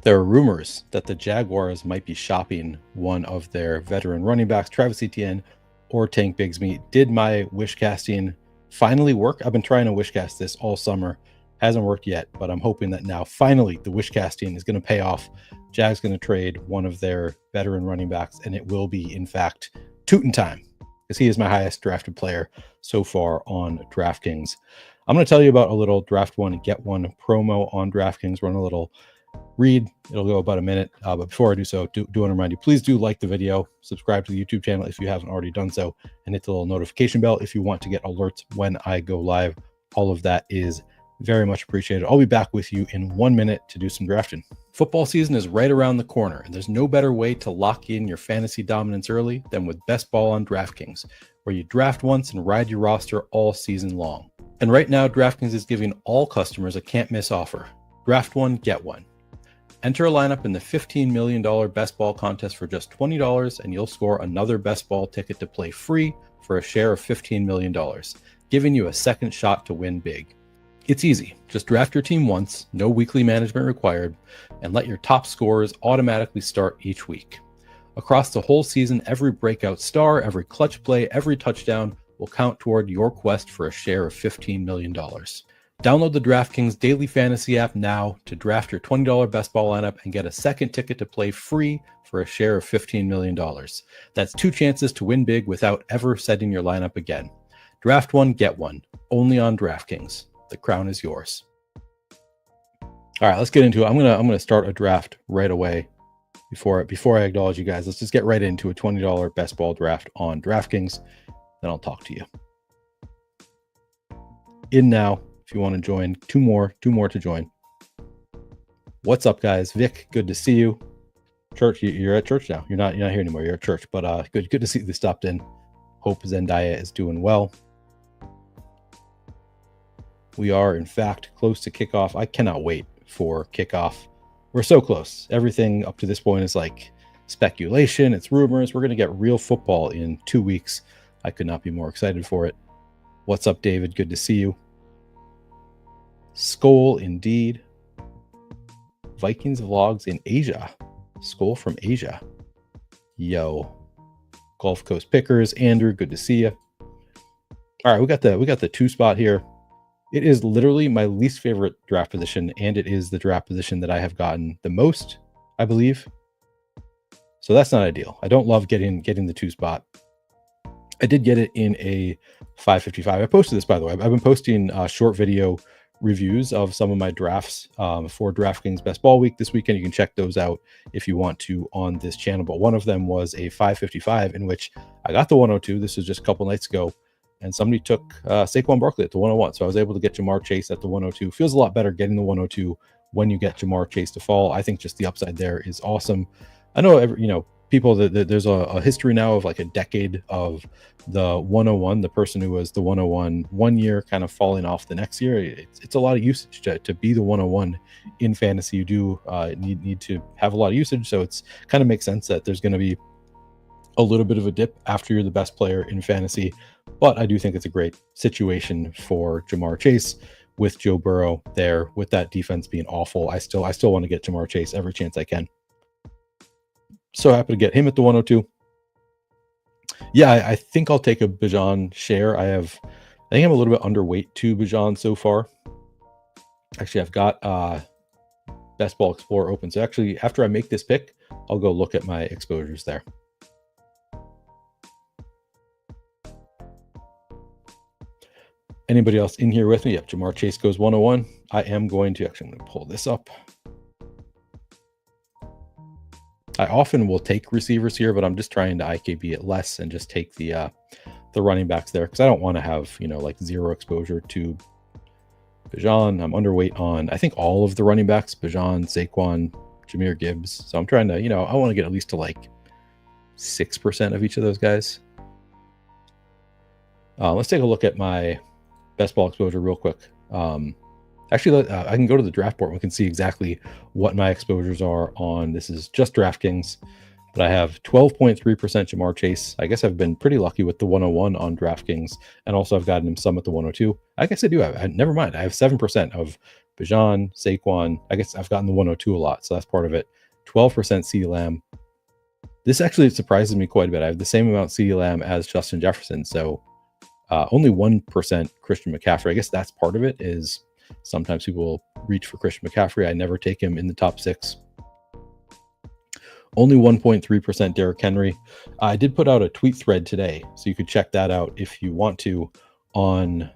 There are rumors that the Jaguars might be shopping one of their veteran running backs, Travis Etienne or Tank Bigsby. Did my wish casting finally work? I've been trying to wish cast this all summer. Hasn't worked yet, but I'm hoping that now finally the wish casting is going to pay off. Jag's going to trade one of their veteran running backs, and it will be, in fact, Tootin' time, because he is my highest drafted player so far on DraftKings. I'm going to tell you about a little draft one and get one promo on DraftKings. Run a little read. It'll go about a minute. But before I do so, do want to remind you, please do like the video, subscribe to the YouTube channel if you haven't already done so, and hit the little notification bell if you want to get alerts when I go live. All of that is very much appreciated. I'll be back with you in 1 minute to do some drafting. Football season is right around the corner, and there's no better way to lock in your fantasy dominance early than with Best Ball on DraftKings, where you draft once and ride your roster all season long. And right now, DraftKings is giving all customers a can't-miss offer. Draft one, get one. Enter a lineup in the $15 million Best Ball contest for just $20, and you'll score another Best Ball ticket to play free for a share of $15 million, giving you a second shot to win big. It's easy. Just draft your team once, no weekly management required, and let your top scorers automatically start each week. Across the whole season, every breakout star, every clutch play, every touchdown will count toward your quest for a share of $15 million. Download the DraftKings Daily Fantasy app now to draft your $20 Best Ball lineup and get a second ticket to play free for a share of $15 million. That's 2 chances to win big without ever setting your lineup again. Draft one, get one. Only on DraftKings. The crown is yours. All right, let's get into it. I'm gonna start a draft right away. Before I acknowledge you guys, let's just get right into a $20 Best Ball draft on DraftKings. Then I'll talk to you. In now, if you want to join, two more to join. What's up, guys? Vic, good to see you. Church, you're at church now. You're not here anymore. You're at church, but good to see you stopped in. Hope Zendaya is doing well. We are, in fact, close to kickoff. I cannot wait for kickoff. We're so close. Everything up to this point is like speculation. It's rumors. We're going to get real football in 2 weeks. I could not be more excited for it. What's up, David? Good to see you. Skol, indeed. Vikings vlogs in Asia. Skol from Asia. Yo. Gulf Coast Pickers. Andrew, good to see you. All right, we got the 2 spot here. It is literally my least favorite draft position, and it is the draft position that I have gotten the most, I believe. So that's not ideal. I don't love getting the 2 spot. I did get it in a 555. I posted this, by the way. I've been posting short video reviews of some of my drafts for DraftKings Best Ball Week this weekend. You can check those out if you want to on this channel. But one of them was a 555 in which I got the 102. This was just a couple nights ago. And somebody took Saquon Barkley at the 101. So I was able to get Jamar Chase at the 102. Feels a lot better getting the 102 when you get Jamar Chase to fall. I think just the upside there is awesome. I know, people that there's a history now of like a decade of the 101, the person who was the 101 1 year kind of falling off the next year. It's a lot of usage to be the 101 in fantasy. You do need to have a lot of usage. So it's kind of makes sense that there's going to be a little bit of a dip after you're the best player in fantasy. But I do think it's a great situation for Jamar Chase with Joe Burrow there, with that defense being awful. I still want to get Jamar Chase every chance I can. So happy to get him at the 102. Yeah, I think I'll take a Bijan share. I think I'm a little bit underweight to Bijan so far. Actually, I've got Best Ball Explorer open. So actually, after I make this pick, I'll go look at my exposures there. Anybody else in here with me? Yep, Jamar Chase goes 101. I'm going to pull this up. I often will take receivers here, but I'm just trying to IKB it less and just take the running backs there because I don't want to have, like zero exposure to Bijan. I'm underweight on, I think, all of the running backs, Bijan, Saquon, Jahmyr Gibbs. So I'm trying to, I want to get at least to like 6% of each of those guys. Let's take a look at my Best Ball exposure real quick. Actually, I can go to the draft board and we can see exactly what my exposures are on. This is just DraftKings, but I have 12.3% Jamar Chase. I guess I've been pretty lucky with the 101 on DraftKings, and also I've gotten him some at the 102. I guess I do have, never mind, I have 7% of Bijan, Saquon. I guess I've gotten the 102 a lot, so that's part of it. 12% CeeDee Lamb. This actually surprises me quite a bit. I have the same amount CeeDee Lamb as Justin Jefferson, so only 1% Christian McCaffrey. I guess that's part of it, is sometimes people will reach for Christian McCaffrey. I never take him in the top 6. Only 1.3% Derrick Henry. I did put out a tweet thread today, so you could check that out if you want to, on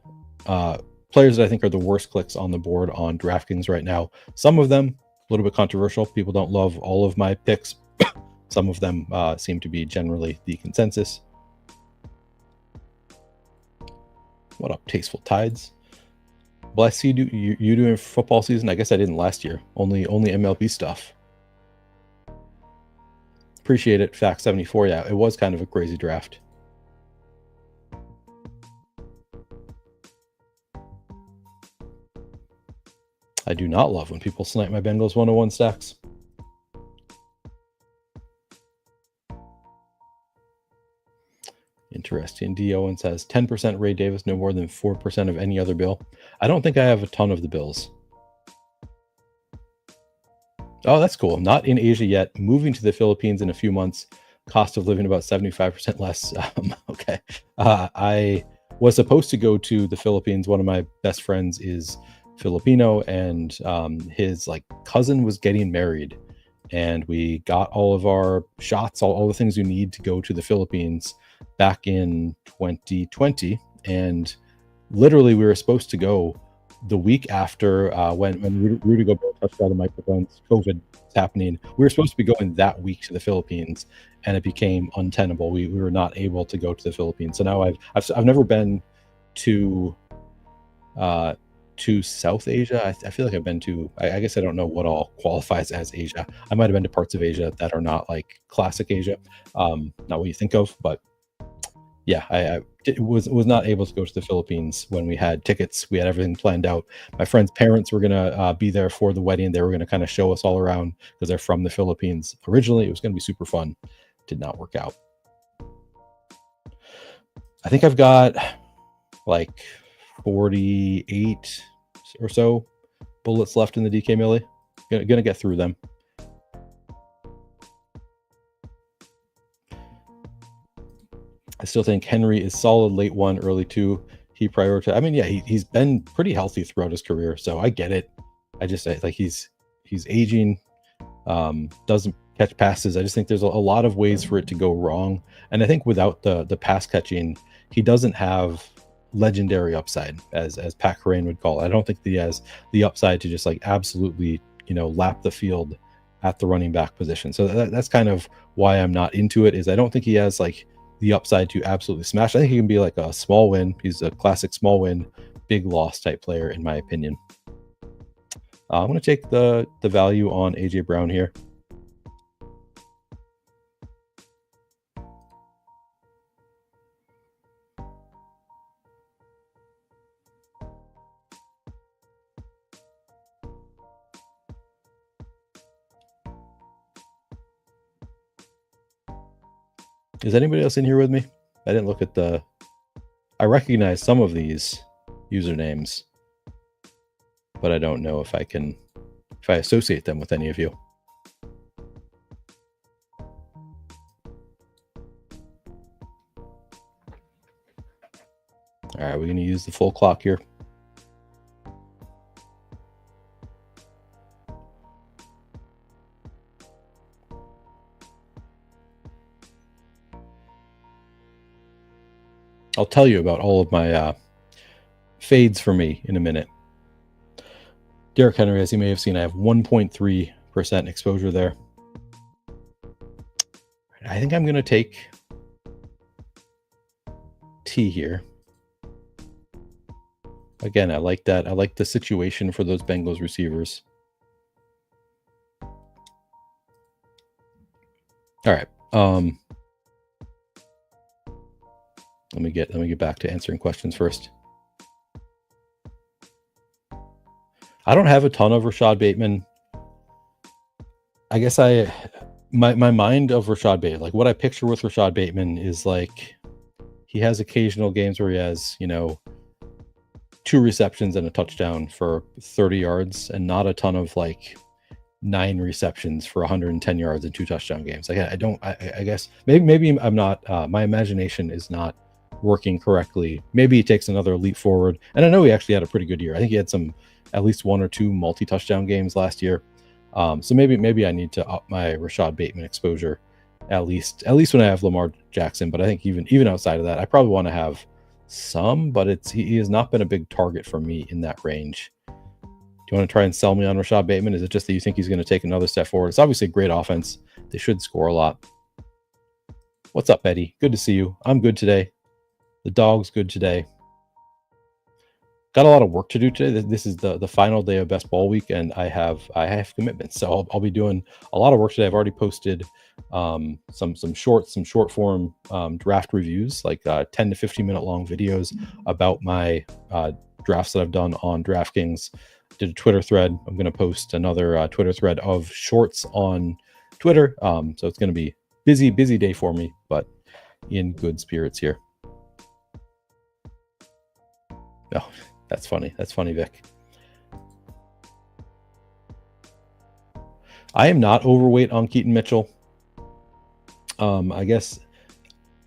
players that I think are the worst clicks on the board on DraftKings right now. Some of them a little bit controversial. People don't love all of my picks. Some of them seem to be generally the consensus. What up, Tasteful Tides? Well, I see you doing football season. I guess I didn't last year. Only MLB stuff. Appreciate it, Fact 74. Yeah, it was kind of a crazy draft. I do not love when people snipe my Bengals 101 stacks. Interesting. D. Owens has 10% Ray Davis, no more than 4% of any other bill. I don't think I have a ton of the bills. Oh, that's cool. Not in Asia yet. Moving to the Philippines in a few months. Cost of living about 75% less. Okay. I was supposed to go to the Philippines. One of my best friends is Filipino, and his cousin was getting married, and we got all of our shots, all the things you need to go to the Philippines back in 2020. And literally we were supposed to go the week after when Rudy Gobert touched all the microphones, COVID was happening. We were supposed to be going that week to the Philippines, and it became untenable. We were not able to go to the Philippines. So now I've never been to South Asia. I feel like I've been to, I guess I don't know what all qualifies as Asia. I might have been to parts of Asia that are not like classic Asia, not what you think of, but yeah, I was not able to go to the Philippines when we had tickets. We had everything planned out. My friend's parents were going to be there for the wedding. They were going to kind of show us all around because they're from the Philippines originally. It was going to be super fun. Did not work out. I think I've got like 48 or so bullets left in the DK Millie. Gonna get through them. I still think Henry is solid late 1, early 2. He prioritized. I mean, yeah, he's been pretty healthy throughout his career, so I get it. I just like he's aging, doesn't catch passes. I just think there's a lot of ways for it to go wrong, and I think without the pass catching, he doesn't have legendary upside, as Pat Kerrane would call it. I don't think he has the upside to just like absolutely lap the field at the running back position. So that's kind of why I'm not into it. Is I don't think he has like the upside to absolutely smash. I think he can be like a small win. He's a classic small win, big loss type player, in my opinion. I'm going to take the value on AJ Brown here. Is anybody else in here with me? I didn't look at I recognize some of these usernames, but I don't know if I associate them with any of you. All right, we're going to use the full clock here. I'll tell you about all of my fades for me in a minute. Derrick Henry, as you may have seen, I have 1.3% exposure there. I think I'm going to take T here. Again, I like that. I like the situation for those Bengals receivers. All right. Let me get back to answering questions first. I don't have a ton of Rashad Bateman. I guess my mind of Rashad Bateman, like what I picture with Rashad Bateman is like he has occasional games where he has, 2 receptions and a touchdown for 30 yards, and not a ton of like 9 receptions for 110 yards and 2 touchdown games. Like I guess maybe I'm not, my imagination is not working correctly. Maybe he takes another leap forward. And I know he actually had a pretty good year. I think he had at least 1 or 2 multi-touchdown games last year. So maybe I need to up my Rashad Bateman exposure at least when I have Lamar Jackson. But I think even outside of that, I probably want to have some, but he has not been a big target for me in that range. Do you want to try and sell me on Rashad Bateman? Is it just that you think he's going to take another step forward? It's obviously a great offense. They should score a lot. What's up, Eddie? Good to see you. I'm good today. The dog's good today. Got a lot of work to do today. This is the final day of best ball week, and I have commitments, so I'll be doing a lot of work today. I've already posted some short form draft reviews, like 10 to 15 minute long videos about my drafts that I've done on DraftKings. Did a Twitter thread. I'm going to post another Twitter thread of shorts on Twitter. So it's going to be busy day for me, but in good spirits here. Oh, that's funny. That's funny, Vic. I am not overweight on Keaton Mitchell. I guess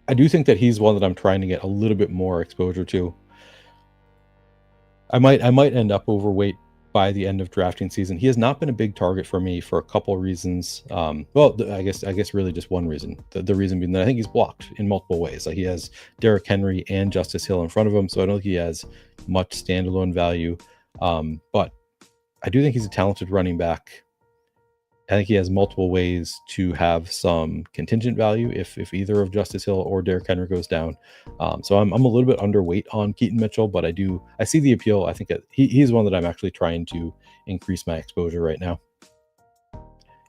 I do think that he's one that I'm trying to get a little bit more exposure to. I might end up overweight by the end of drafting season. He has not been a big target for me for a couple of reasons. Well, I guess really just one reason. The reason being that I think he's blocked in multiple ways. Like he has Derrick Henry and Justice Hill in front of him, so I don't think he has much standalone value. But I do think he's a talented running back. I think he has multiple ways to have some contingent value if either of Justice Hill or Derrick Henry goes down. So I'm a little bit underweight on Keaton Mitchell, but I see the appeal. I think he's one that I'm actually trying to increase my exposure right now.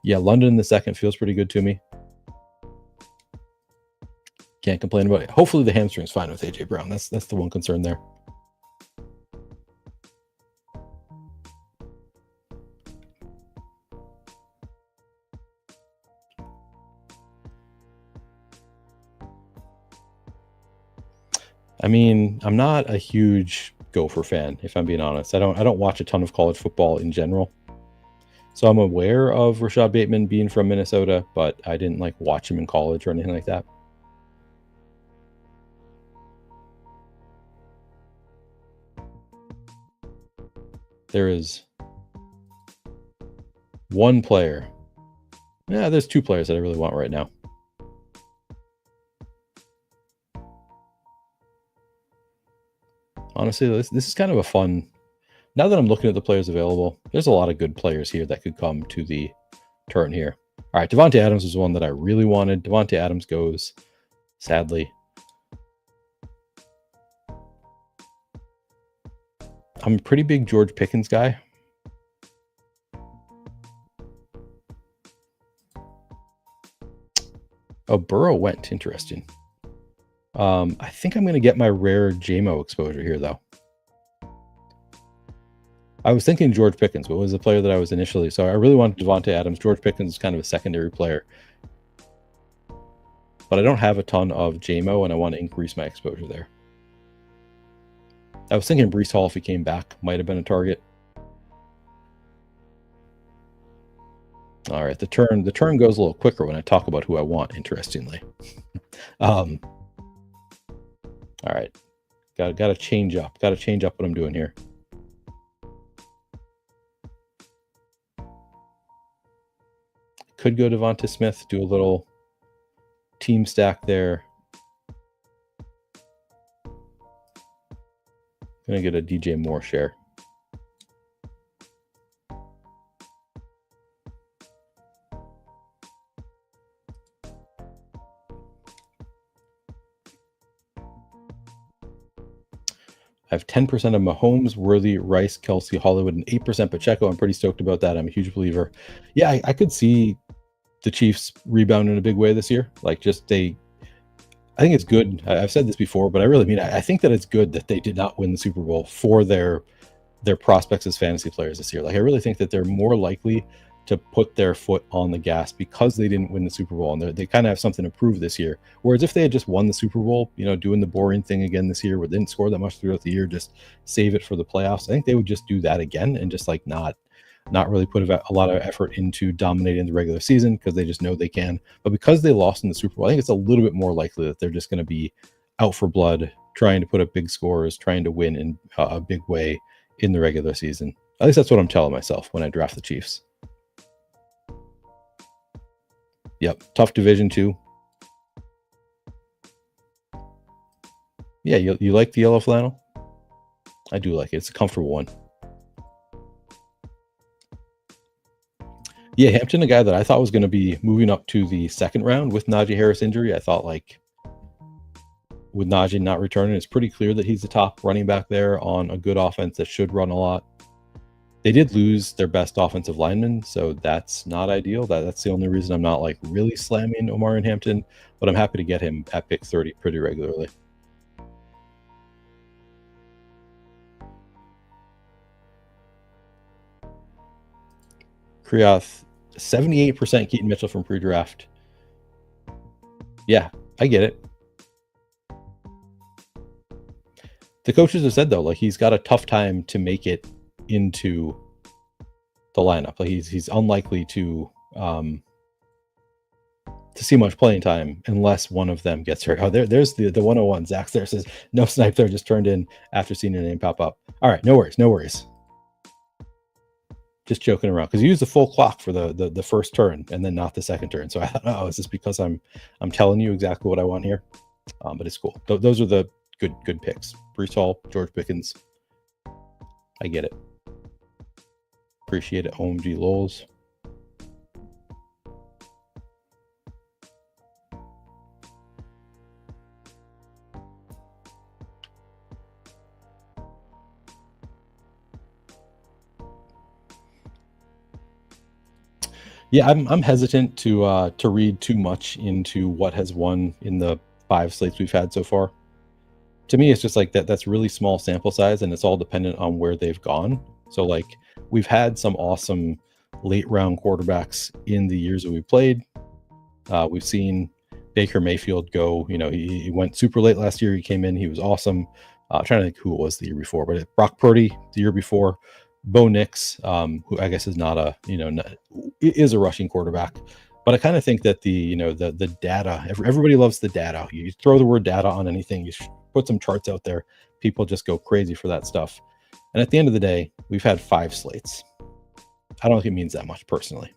Yeah, London in the second feels pretty good to me. Can't complain about it. Hopefully the hamstring's fine with AJ Brown. That's the one concern there. I mean, I'm not a huge Gopher fan, if I'm being honest. I don't watch a ton of college football in general. So I'm aware of Rashad Bateman being from Minnesota, but I didn't like watch him in college or anything like that. There is one player. Yeah, there's 2 players that I really want right now. Honestly, this is kind of a fun. Now that I'm looking at the players available, there's a lot of good players here that could come to the turn here. All right, Davante Adams was one that I really wanted. Davante Adams goes, sadly. I'm a pretty big George Pickens guy. Oh, Burrow went. Interesting. I think I'm going to get my rare JMO exposure here, though. I was thinking George Pickens, but was the player that I was initially. So I really wanted Davante Adams. George Pickens is kind of a secondary player. But I don't have a ton of JMO, and I want to increase my exposure there. I was thinking Breece Hall, if he came back, might have been a target. All right, the turn goes a little quicker when I talk about who I want, interestingly. All right, got to change up. Got to change up what I'm doing here. Could go Devonta Smith, do a little team stack there. Gonna get a DJ Moore share. I have 10% of Mahomes, Worthy, Rice, Kelsey, Hollywood, and 8% Pacheco. I'm pretty stoked about that. I'm a huge believer. Yeah, I could see the Chiefs rebound in a big way this year. Like, just I think it's good. I've said this before, but I really mean I think that it's good that they did not win the Super Bowl for their prospects as fantasy players this year. Like, I really think that they're more likely to put their foot on the gas because they didn't win the Super Bowl, and they kind of have something to prove this year. Whereas if they had just won the Super Bowl, doing the boring thing again this year, where they didn't score that much throughout the year, just save it for the playoffs, I think they would just do that again and just like not really put a lot of effort into dominating the regular season because they just know they can. But because they lost in the Super Bowl, I think it's a little bit more likely that they're just going to be out for blood, trying to put up big scores, trying to win in a big way in the regular season. At least that's what I'm telling myself when I draft the Chiefs. Yep, tough division too. Yeah, you like the yellow flannel? I do like it. It's a comfortable one. Yeah, Hampton, a guy that I thought was going to be moving up to the second round with Najee Harris injury. I thought like with Najee not returning, it's pretty clear that he's the top running back there on a good offense that should run a lot. They did lose their best offensive lineman, so that's not ideal. That's the only reason I'm not like really slamming Omar and Hampton, but I'm happy to get him at pick 30 pretty regularly. Kriath, 78% Keaton Mitchell from pre-draft. Yeah, I get it. The coaches have said though, like he's got a tough time to make it into the lineup. Like he's unlikely to see much playing time unless one of them gets hurt. Oh, there's the 101. Zach there says no snipe there, just turned in after seeing your name pop up. All right, no worries. Just joking around because you use the full clock for the first turn and then not the second turn. So I thought, oh, is this because I'm telling you exactly what I want here? But it's cool. Those are the good picks. Breece Hall, George Pickens. I get it. Appreciate it. OMG Lols. Yeah, I'm hesitant to read too much into what has won in the 5 slates we've had so far. To me, it's just like that's really small sample size, and it's all dependent on where they've gone. So like we've had some awesome late round quarterbacks in the years that we played. We've seen Baker Mayfield go, he went super late last year. He came in, he was awesome. I'm trying to think who it was the year before, but Brock Purdy the year before. Bo Nix, who I guess is not a, is a rushing quarterback. But I kind of think that the data, everybody loves the data. You throw the word data on anything, you put some charts out there, people just go crazy for that stuff. And at the end of the day, we've had 5 slates. I don't think it means that much personally.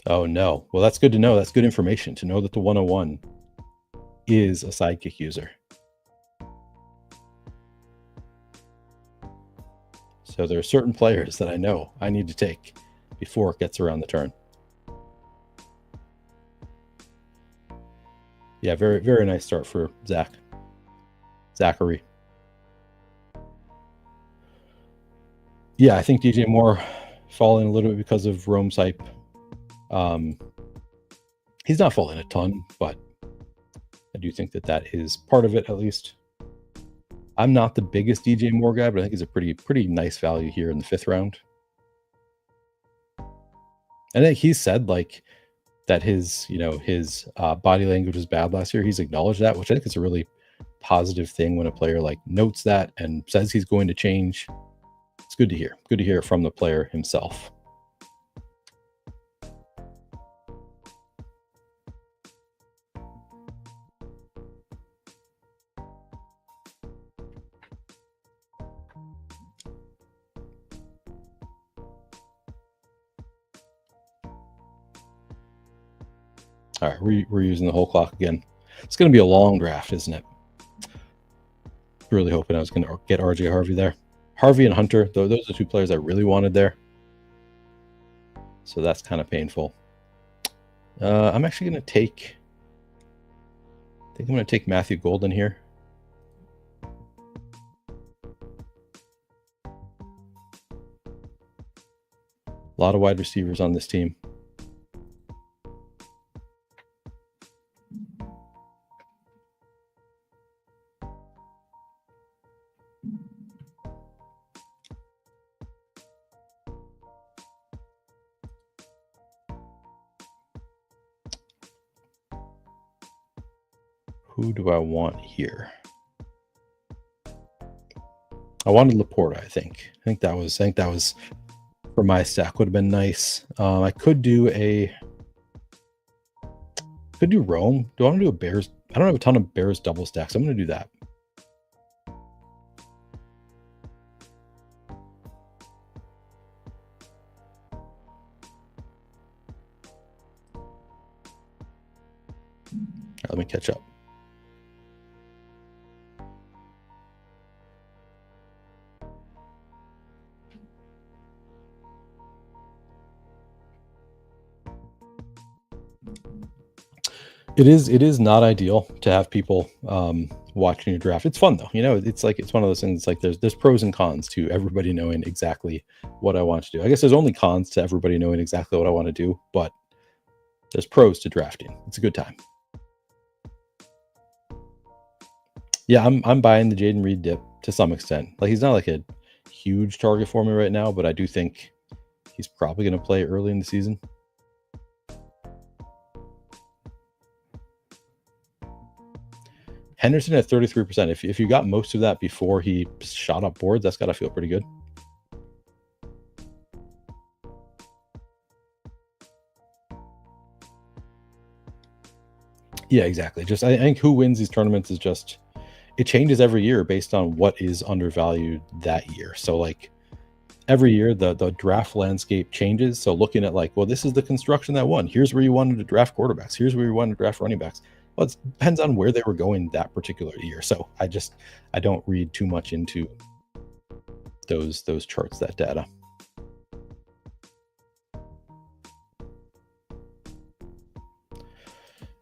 Oh no. Well, that's good to know. That's good information to know that the 101 is a sidekick user. So there are certain players that I know I need to take before it gets around the turn. Yeah, very, very nice start for Zachary. Yeah, I think DJ Moore falling a little bit because of Rome's hype. He's not falling a ton, but I do think that is part of it, at least. I'm not the biggest DJ Moore guy, but I think he's a pretty nice value here in the 5th round. And I think he said like that his body language was bad last year. He's acknowledged that, which I think is a really positive thing when a player like notes that and says he's going to change. It's good to hear. Good to hear from the player himself. All right, we're using the whole clock again. It's going to be a long draft, isn't it? Really hoping I was going to get RJ Harvey there. Harvey and Hunter, those are the 2 players I really wanted there. So that's kind of painful. I'm actually going to take... I think I'm going to take Matthew Golden here. A lot of wide receivers on this team. Who do I want here? I wanted Laporta. I think that was for my stack would have been nice. I could do Rome. Do I want to do a Bears? I don't have a ton of Bears double stacks. I'm going to do that. Right, let me catch up. It is not ideal to have people watching your draft. It's fun though, it's one of those things. Like there's pros and cons to everybody knowing exactly what I want to do. I guess there's only cons to everybody knowing exactly what I want to do, but there's pros to drafting. It's a good time. Yeah, I'm buying the Jaden Reed dip to some extent. Like he's not like a huge target for me right now, but I do think he's probably going to play early in the season. Henderson at 33%. If you got most of that before he shot up boards, that's got to feel pretty good. Yeah, exactly. Just I think who wins these tournaments is just, it changes every year based on what is undervalued that year. So like every year the draft landscape changes. So looking at like, well, this is the construction that won. Here's where you wanted to draft quarterbacks. Here's where you wanted to draft running backs. Well, it depends on where they were going that particular year. So I don't read too much into those charts, that data.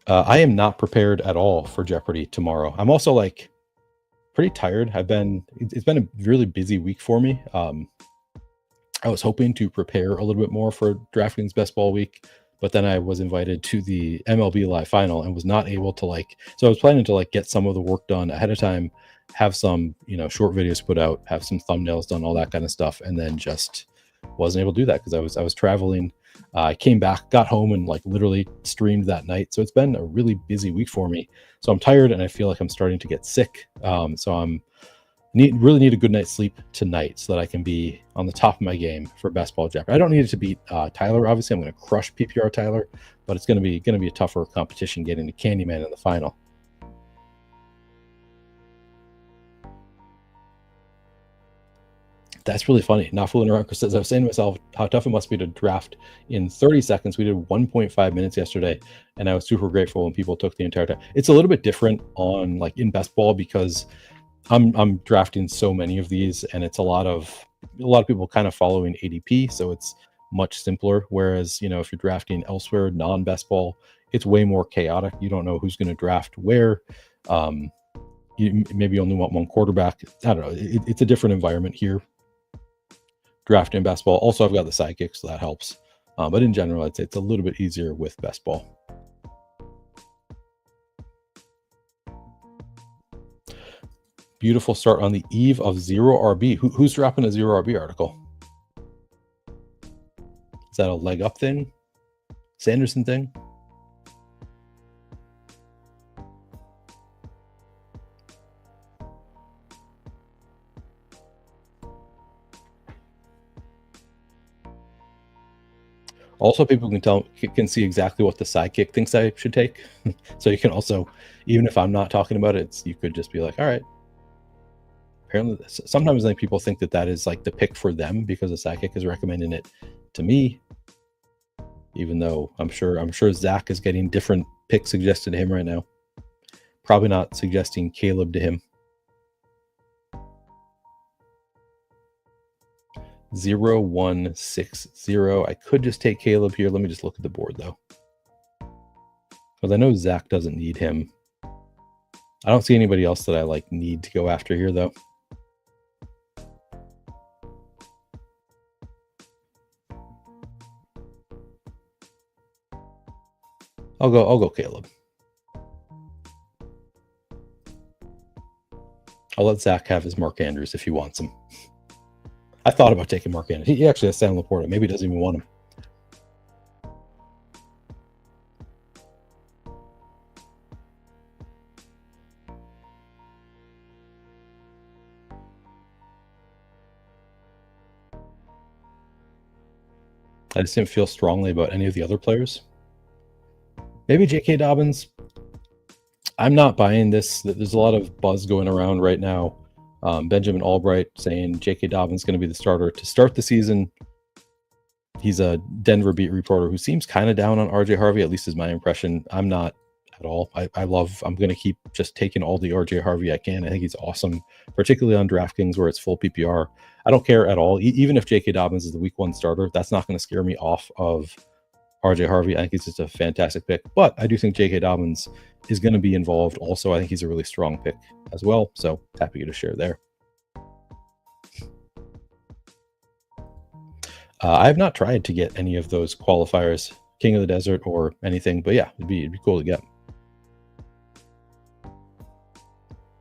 I am not prepared at all for Jeopardy tomorrow. I'm also like pretty tired. It's been a really busy week for me. I was hoping to prepare a little bit more for DraftKings Best Ball Week, but then I was invited to the MLB Live Final and was not able to so I was planning to get some of the work done ahead of time, have some, short videos put out, have some thumbnails done, all that kind of stuff. And then just wasn't able to do that because I was traveling. I came back, got home, and literally streamed that night. So it's been a really busy week for me. So I'm tired and I feel like I'm starting to get sick. So really need a good night's sleep tonight so that I can be on the top of my game for Best Ball Jeopardy. I don't need it to beat Tyler. Obviously, I'm going to crush PPR Tyler, but it's going to be a tougher competition getting to Candyman in the final. That's really funny. Not fooling around. Chris says, I was saying to myself how tough it must be to draft in 30 seconds. We did 1.5 minutes yesterday, and I was super grateful when people took the entire time. It's a little bit different on in Best Ball because I'm drafting so many of these, and it's a lot of people kind of following ADP, so it's much simpler. Whereas if you're drafting elsewhere, non-Best Ball, it's way more chaotic. You don't know who's going to draft where. You maybe only want one quarterback. I don't know. It's a different environment here. Drafting Best Ball. Also, I've got the sidekick, so that helps. But in general, I'd say it's a little bit easier with Best Ball. Beautiful start on the eve of zero RB. Who's dropping a zero RB article? Is that a leg up thing? Sanderson thing? Also, people can see exactly what the sidekick thinks I should take. So you can also, even if I'm not talking about it, you could just be like, all right. Apparently, sometimes people think that is the pick for them because the sidekick is recommending it to me. Even though I'm sure Zach is getting different picks suggested to him right now. Probably not suggesting Caleb to him. 0160. I could just take Caleb here. Let me just look at the board though, because I know Zach doesn't need him. I don't see anybody else that I need to go after here though. I'll go Caleb. I'll let Zach have his Mark Andrews if he wants him. I thought about taking Mark Andrews. He actually has Sam Laporta. Maybe he doesn't even want him. I just didn't feel strongly about any of the other players. Maybe J.K. Dobbins. I'm not buying this. There's a lot of buzz going around right now. Benjamin Albright saying J.K. Dobbins is going to be the starter to start the season. He's a Denver beat reporter who seems kind of down on RJ Harvey, at least is my impression. I'm not at all. I'm going to keep just taking all the RJ Harvey I can. I think he's awesome, particularly on DraftKings where it's full PPR. I don't care at all. Even if J.K. Dobbins is the week 1 starter, that's not going to scare me off of RJ Harvey. I think he's just a fantastic pick, but I do think J.K. Dobbins is going to be involved also. I think he's a really strong pick as well, so happy to share there. I have not tried to get any of those qualifiers, King of the Desert or anything, but yeah, it'd be cool to get.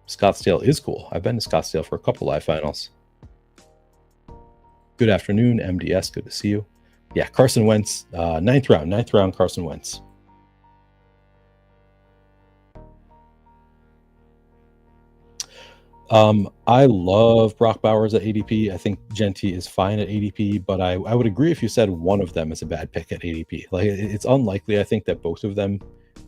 Scottsdale is cool. I've been to Scottsdale for a couple live finals. Good afternoon, MDS. Good to see you. Yeah, Carson Wentz, ninth round, Carson Wentz. I love Brock Bowers at ADP. I think Genty is fine at ADP, but I would agree if you said one of them is a bad pick at ADP. Like it's unlikely, I think, that both of them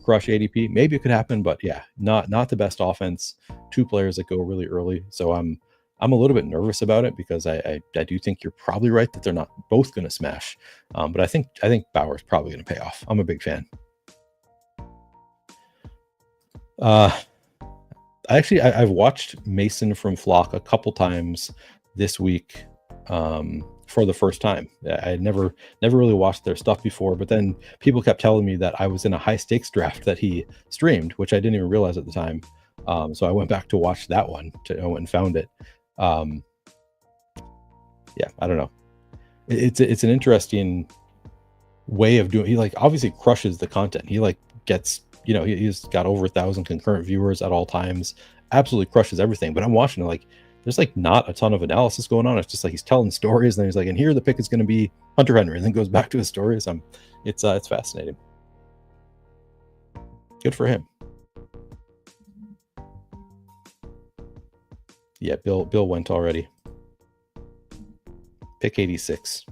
crush ADP. Maybe it could happen, but yeah, not the best offense. 2 players that go really early. So I'm a little bit nervous about it because I do think you're probably right that they're not both going to smash. But I think Bauer's probably going to pay off. I'm a big fan. I've watched Mason from Flock a couple times this week for the first time. I had never really watched their stuff before, but then people kept telling me that I was in a high stakes draft that he streamed, which I didn't even realize at the time. So I went back to watch that one and found it. Yeah, I don't know. It's an interesting way of doing. He like obviously crushes the content. He like gets, he's got over 1,000 concurrent viewers at all times. Absolutely crushes everything. But I'm watching it like there's like not a ton of analysis going on. It's just like he's telling stories, and then he's like, and here the pick is going to be Hunter Henry, and then goes back to his stories. It's fascinating. Good for him. Yeah, Bill went already. Pick 86.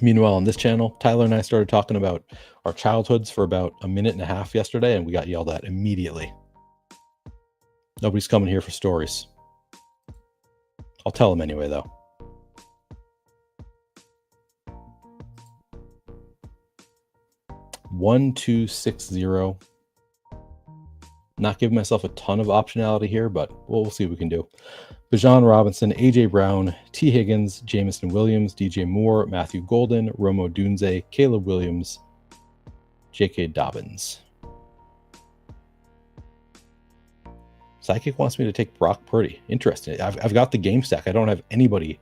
Meanwhile, on this channel, Tyler and I started talking about our childhoods for about a minute and a half yesterday, and we got yelled at immediately. Nobody's coming here for stories. I'll tell them anyway, though. One, 2, 6, 0. Not giving myself a ton of optionality here, but we'll see what we can do. Bijan Robinson, A.J. Brown, T. Higgins, Jamison Williams, DJ Moore, Matthew Golden, Romo Dunze, Caleb Williams, J.K. Dobbins. Psychic wants me to take Brock Purdy. Interesting. I've got the game stack. I don't have anybody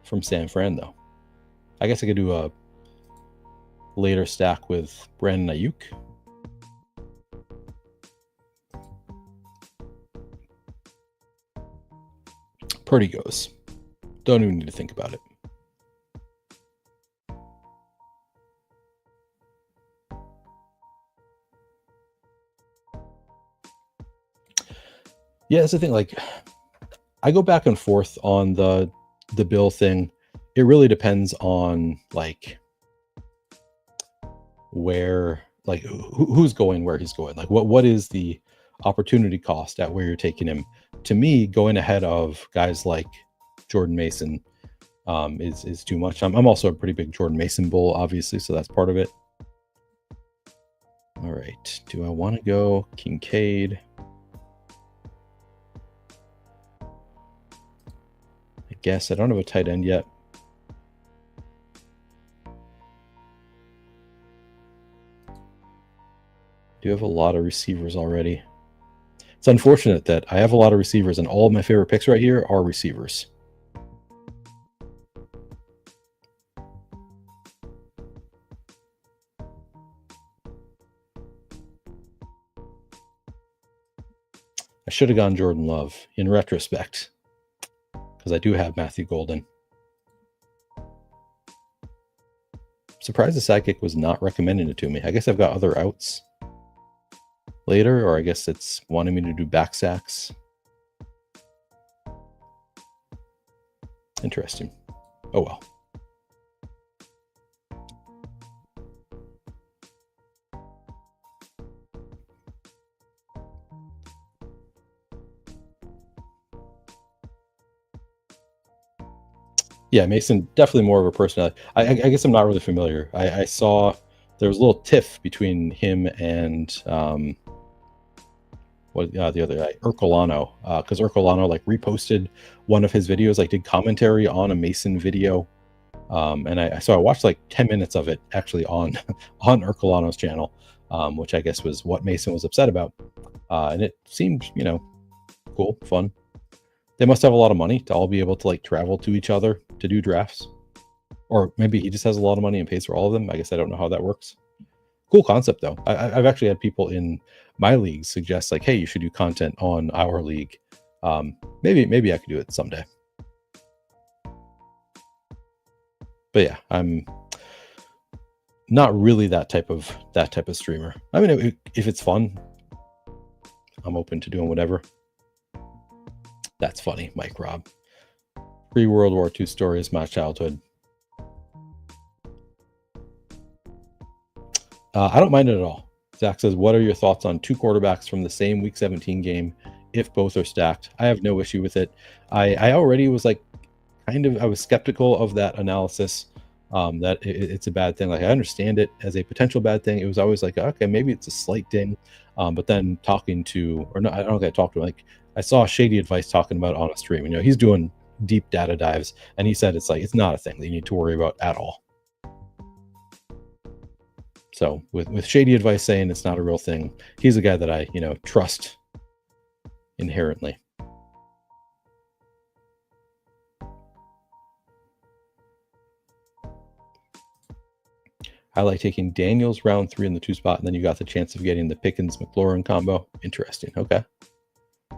from San Fran, though. I guess I could do a later stack with Brandon Ayuk. Purdy goes. Don't even need to think about it. Yeah, that's the thing. Like, I go back and forth on the Bill thing. It really depends on like where, like who's going where he's going. Like what is the opportunity cost at where you're taking him? To me, going ahead of guys like Jordan Mason is too much. I'm also a pretty big Jordan Mason bull, obviously, so that's part of it. All right. Do I want to go Kincaid? I guess I don't have a tight end yet. Do have a lot of receivers already. It's unfortunate that I have a lot of receivers, and all of my favorite picks right here are receivers. I should have gone Jordan Love in retrospect, because I do have Matthew Golden. Surprised the sidekick was not recommending it to me. I guess I've got other outs. later, or I guess it's wanting me to do back sacks. Interesting. Oh well. Yeah, Mason, definitely more of a personality. I guess I'm not really familiar. I saw there was a little tiff between him and the other guy, Ercolano, because Ercolano like reposted one of his videos, like did commentary on a Mason video, and I watched like 10 minutes of it actually on on Ercolano's channel, which I guess was what Mason was upset about, and it seemed cool, fun. They must have a lot of money to all be able to like travel to each other to do drafts. Or maybe he just has a lot of money and pays for all of them. I guess I don't know how that works. Cool concept though. I've actually had people in my league suggest like, hey, you should do content on our league. Maybe I could do it someday. But yeah, I'm not really that type of streamer. I mean, if it's fun, I'm open to doing whatever. That's funny, Mike Rob. Pre-World War II stories, my childhood. I don't mind it at all. Zach says, what are your thoughts on 2 quarterbacks from the same Week 17 game if both are stacked? I have no issue with it. I already was like, I was skeptical of that analysis, that it's a bad thing. Like I understand it as a potential bad thing. It was always like, okay, maybe it's a slight ding. But then talking to, or no, I don't think I talked to him. Like I saw Shady Advice talking about it on a stream. He's doing deep data dives, and he said it's like it's not a thing that you need to worry about at all. So with Shady Advice saying it's not a real thing, he's a guy that I trust inherently. I like taking Daniels round 3 in the 2 spot, and then you got the chance of getting the Pickens-McLaurin combo. Interesting. Okay.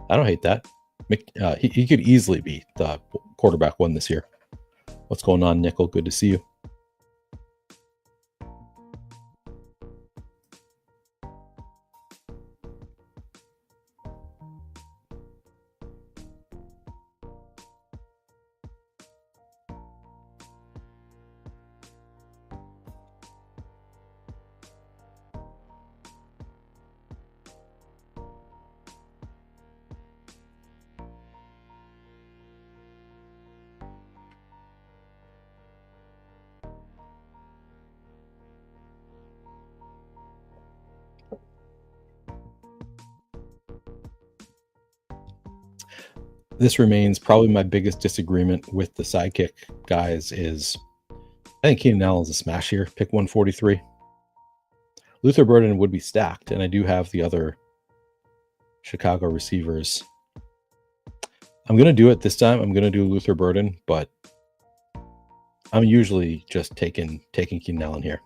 I don't hate that. He could easily be the quarterback 1 this year. What's going on, Nickel? Good to see you. This remains probably my biggest disagreement with the sidekick guys is I think Keenan Allen's a smash here. Pick 143. Luther Burden would be stacked, and I do have the other Chicago receivers. I'm going to do it this time. I'm going to do Luther Burden, but I'm usually just taking Keenan Allen here.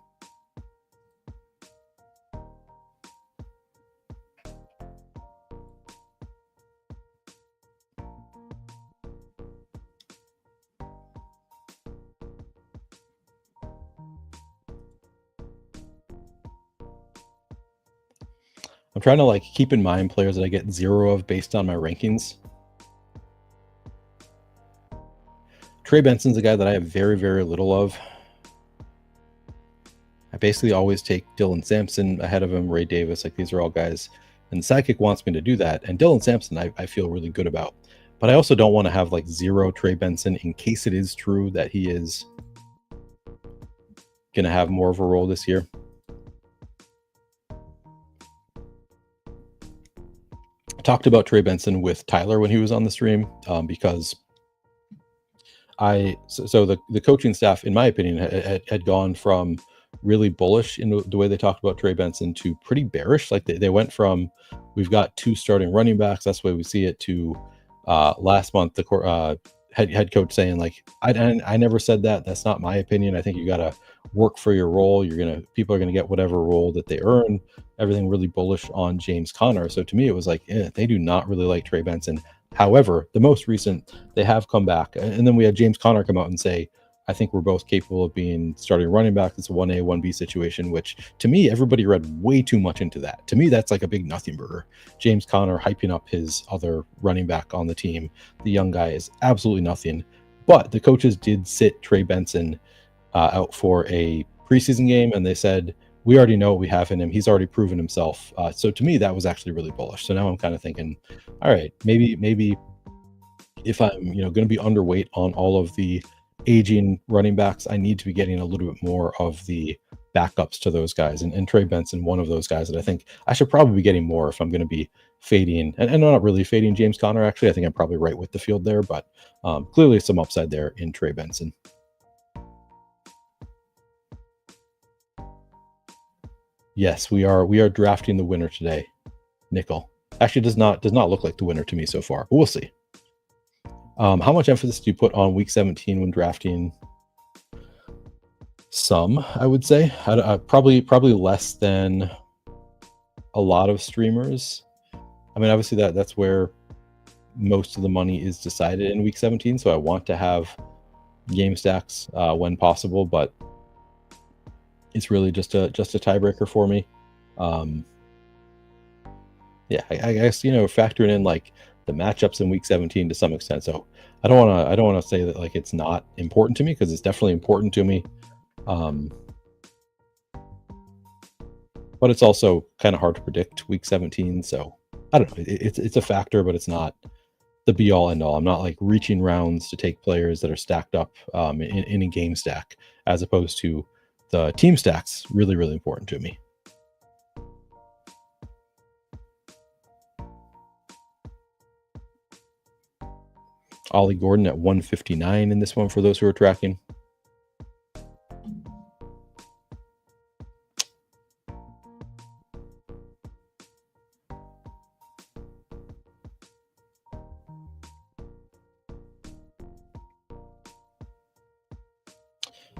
I'm trying to like keep in mind players that I get 0 of based on my rankings. Trey Benson's a guy that I have very, very little of. I basically always take Dylan Sampson ahead of him, Ray Davis. Like these are all guys, and the sidekick wants me to do that. And Dylan Sampson, I feel really good about. But I also don't want to have like 0 Trey Benson in case it is true that he is going to have more of a role this year. I talked about Trey Benson with Tyler when he was on the stream because the coaching staff, in my opinion, had gone from really bullish in the way they talked about Trey Benson to pretty bearish. Like they went from we've got 2 starting running backs, that's the way we see it, to last month the head coach saying like I never said that. That's not my opinion. I think you got to work for your role. People are gonna get whatever role that they earn. Everything really bullish on James Conner. So to me, it was like they do not really like Trey Benson. However, the most recent, they have come back. And then we had James Conner come out and say, I think we're both capable of being starting running back. It's a 1A, 1B situation, which to me, everybody read way too much into that. To me, that's like a big nothing burger. James Conner hyping up his other running back on the team. The young guy is absolutely nothing. But the coaches did sit Trey Benson out for a preseason game, and they said, we already know what we have in him. He's already proven himself. So to me, that was actually really bullish. So now I'm kind of thinking, all right, maybe if I'm going to be underweight on all of the aging running backs, I need to be getting a little bit more of the backups to those guys. And Trey Benson, one of those guys that I think I should probably be getting more if I'm going to be fading. And I'm not really fading James Conner, actually. I think I'm probably right with the field there, but clearly some upside there in Trey Benson. Yes, we are drafting the winner today. Nickel. Actually does not look like the winner to me so far, but we'll see. How much emphasis do you put on week 17 when drafting? Some, I would say. Probably less than a lot of streamers. I mean, obviously that's where most of the money is decided in week 17, so I want to have game stacks when possible, but it's really just a tiebreaker for me. Yeah, I guess factoring in like the matchups in week 17 to some extent. So I don't want to say that like it's not important to me, because it's definitely important to me. But it's also kind of hard to predict week 17. So I don't know. It's a factor, but it's not the be all end all. I'm not like reaching rounds to take players that are stacked up in a game stack, as opposed to the team stacks. Really, really important to me. Ollie Gordon at 159 in this one for those who are tracking.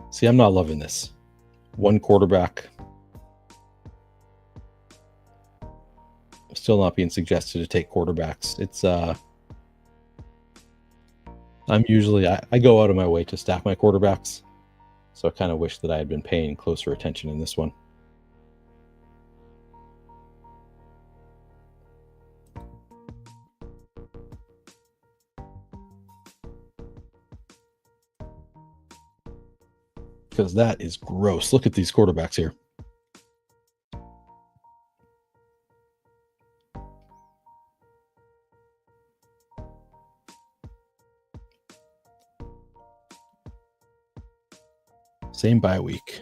See, I'm not loving this. One quarterback. Still not being suggested to take quarterbacks. It's I'm usually I go out of my way to stack my quarterbacks, so I kind of wish that I had been paying closer attention in this one. Because that is gross. Look at these quarterbacks here. Same bye week.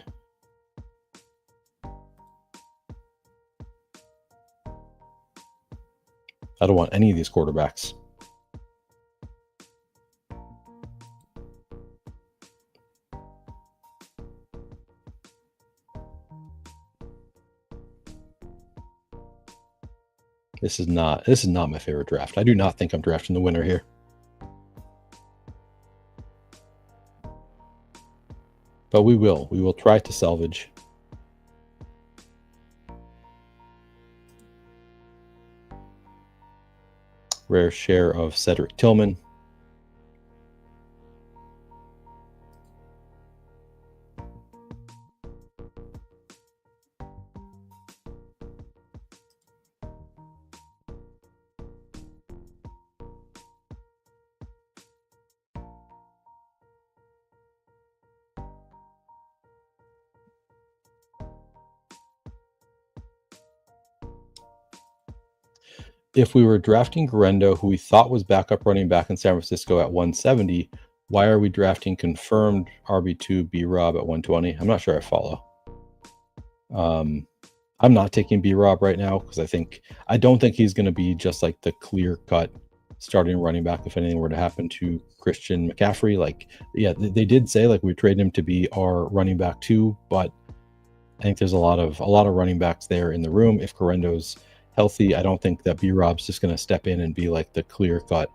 I don't want any of these quarterbacks. This is not my favorite draft. I do not think I'm drafting the winner here. But we will try to salvage. Rare share of Cedric Tillman. If we were drafting Garendo, who we thought was backup running back in San Francisco at 170, why are we drafting confirmed RB2 B-Rob at 120? I'm not sure I follow. I'm not taking B-Rob right now because I don't think he's going to be just like the clear-cut starting running back if anything were to happen to Christian McCaffrey. Like, yeah, they did say like we trade him to be our running back too, but I think there's a lot of running backs there in the room. If Garendo's healthy, I don't think that B-Rob's just going to step in and be like the clear-cut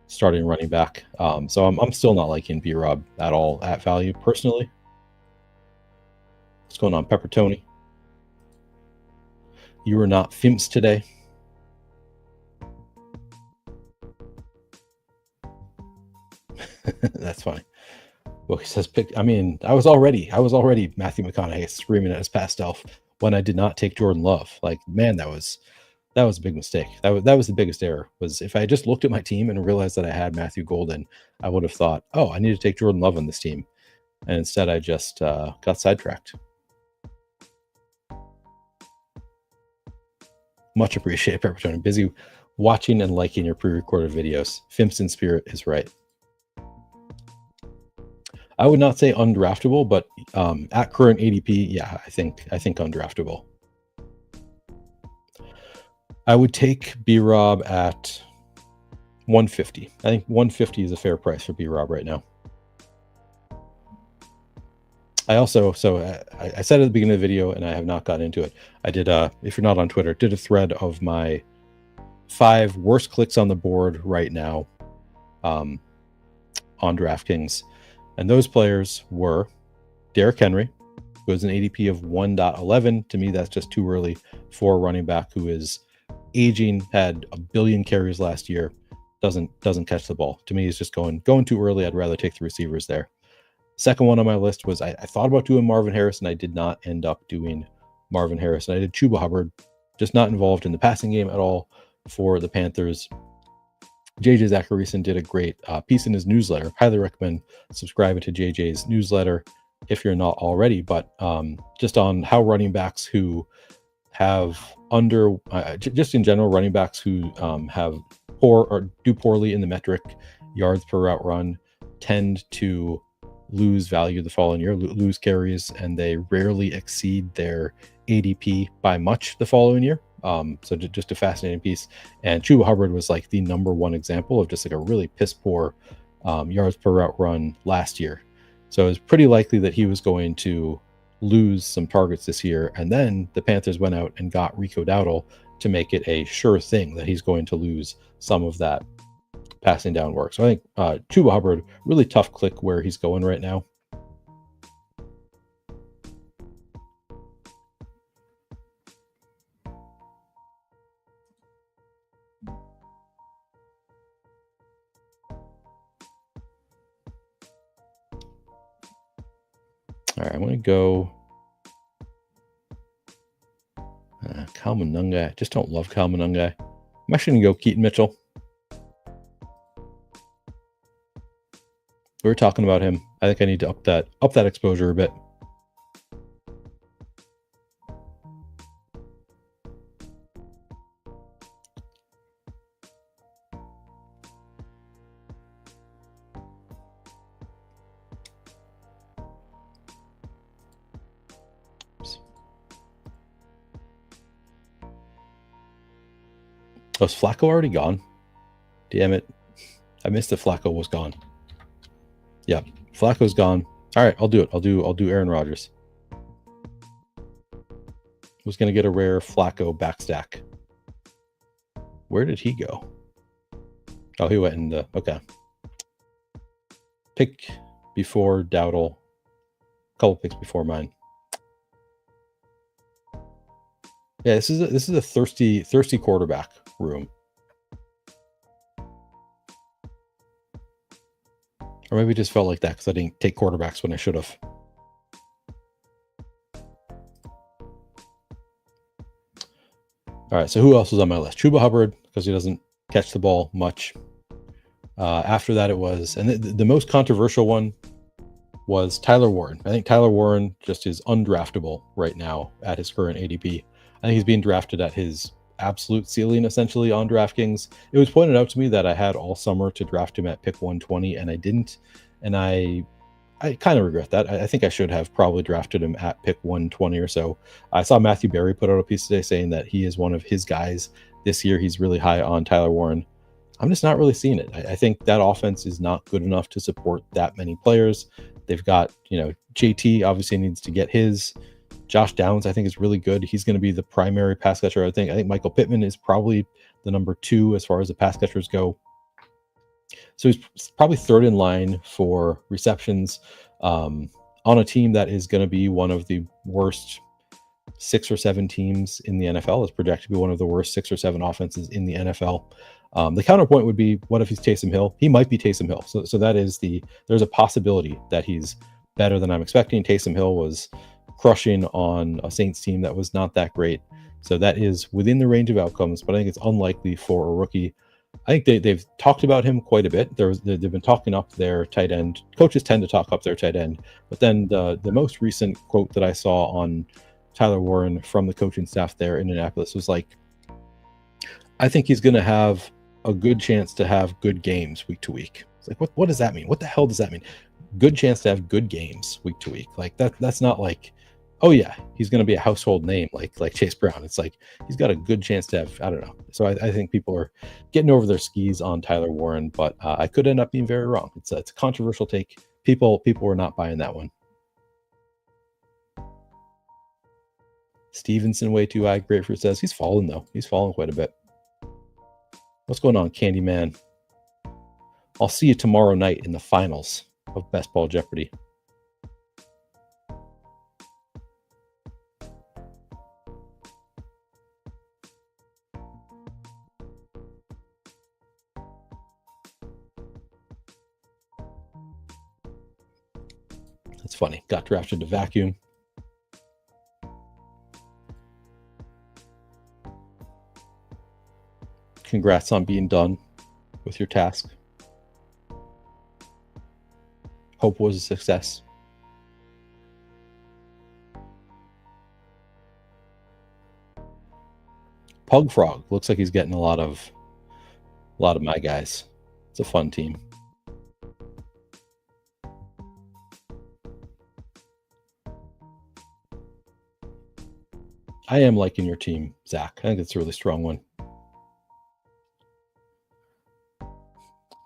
starting running back. So I'm still not liking B-Rob at all at value personally. What's going on, Pepper Tony? You were not Fimps today. That's funny. Well, he says pick. I mean, I was already Matthew McConaughey screaming at his past self when I did not take Jordan Love. Like, man, that was a big mistake. That was the biggest error. Was if I had just looked at my team and realized that I had Matthew Golden, I would have thought, oh, I need to take Jordan Love on this team, and instead I just got sidetracked. Much appreciated, Peppertone. Busy watching and liking your pre-recorded videos. Fimson Spirit is right. I would not say undraftable, but at current ADP, yeah, I think undraftable. I would take B-Rob at 150. I think 150 is a fair price for B-Rob right now. I also, I said at the beginning of the video, and I have not gotten into it. I did, if you're not on Twitter, did a thread of my 5 worst clicks on the board right now on DraftKings. And those players were Derrick Henry, who has an ADP of 1.11. To me, that's just too early for a running back who is aging, had a billion carries last year, doesn't catch the ball. To me, he's just going too early. I'd rather take the receivers there. Second one on my list was I thought about doing Marvin Harrison. I did not end up doing Marvin Harrison. I did Chuba Hubbard, just not involved in the passing game at all for the Panthers. JJ Zachariason did a great piece in his newsletter. Highly recommend subscribing to JJ's newsletter if you're not already, but just on how running backs who have just in general, running backs who have poor or do poorly in the metric yards per route run tend to lose value the following year, lose carries, and they rarely exceed their ADP by much the following year. So just a fascinating piece. And Chuba Hubbard was like the number one example of just like a really piss poor yards per route run last year. So it was pretty likely that he was going to lose some targets this year. And then the Panthers went out and got Rico Dowdle to make it a sure thing that he's going to lose some of that passing down work. So I think Chuba Hubbard, really tough click where he's going right now. All right, I'm going to go Kyle Monunga. I just don't love Kyle Monunga. I'm actually going to go Keaton Mitchell. We were talking about him. I think I need to up that exposure a bit. Oh, is Flacco already gone? Damn it. I missed that Flacco was gone. Yeah, Flacco's gone. All right, I'll do it. I'll do Aaron Rodgers. Was going to get a rare Flacco backstack. Where did he go? Oh, he went in the... Okay. Pick before Dowdle. A couple picks before mine. Yeah, this is a thirsty quarterback room. Or maybe it just felt like that because I didn't take quarterbacks when I should have. All right, so who else was on my list? Chuba Hubbard, because he doesn't catch the ball much. After that, it was, and the most controversial one was Tyler Warren. I think Tyler Warren just is undraftable right now at his current ADP. I think he's being drafted at his absolute ceiling, essentially, on DraftKings. It was pointed out to me that I had all summer to draft him at pick 120, and I didn't. And I kind of regret that. I think I should have probably drafted him at pick 120 or so. I saw Matthew Berry put out a piece today saying that he is one of his guys this year. He's really high on Tyler Warren. I'm just not really seeing it. I think that offense is not good enough to support that many players. They've got, JT obviously needs to get his. Josh Downs, I think, is really good. He's going to be the primary pass catcher. I think Michael Pittman is probably the number 2 as far as the pass catchers go. So he's probably third in line for receptions on a team that is going to be one of the worst 6 or 7 teams in the NFL. Is projected to be one of the worst 6 or 7 offenses in the NFL. The counterpoint would be, what if he's Taysom Hill? He might be Taysom Hill. So that is there's a possibility that he's better than I'm expecting. Taysom Hill was crushing on a Saints team that was not that great. So that is within the range of outcomes, but I think it's unlikely for a rookie. I think they've talked about him quite a bit. They've been talking up their tight end. Coaches tend to talk up their tight end. But then the most recent quote that I saw on Tyler Warren from the coaching staff there in Indianapolis was like, I think he's going to have a good chance to have good games week to week. It's like, what does that mean? What the hell does that mean? Good chance to have good games week to week. Like that's not like, oh yeah, he's going to be a household name like Chase Brown. It's like he's got a good chance to have, I don't know. So I think people are getting over their skis on Tyler Warren, but I could end up being very wrong. It's a controversial take. People were not buying that one. Stevenson way too high. Grapefruit says he's fallen though. He's fallen quite a bit. What's going on, Candyman? I'll see you tomorrow night in the finals of Best Ball Jeopardy. That's funny. Got drafted to vacuum. Congrats on being done with your task. Hope was a success. Pug Frog looks like he's getting a lot of my guys. It's a fun team. I am liking your team, Zach. I think it's a really strong one.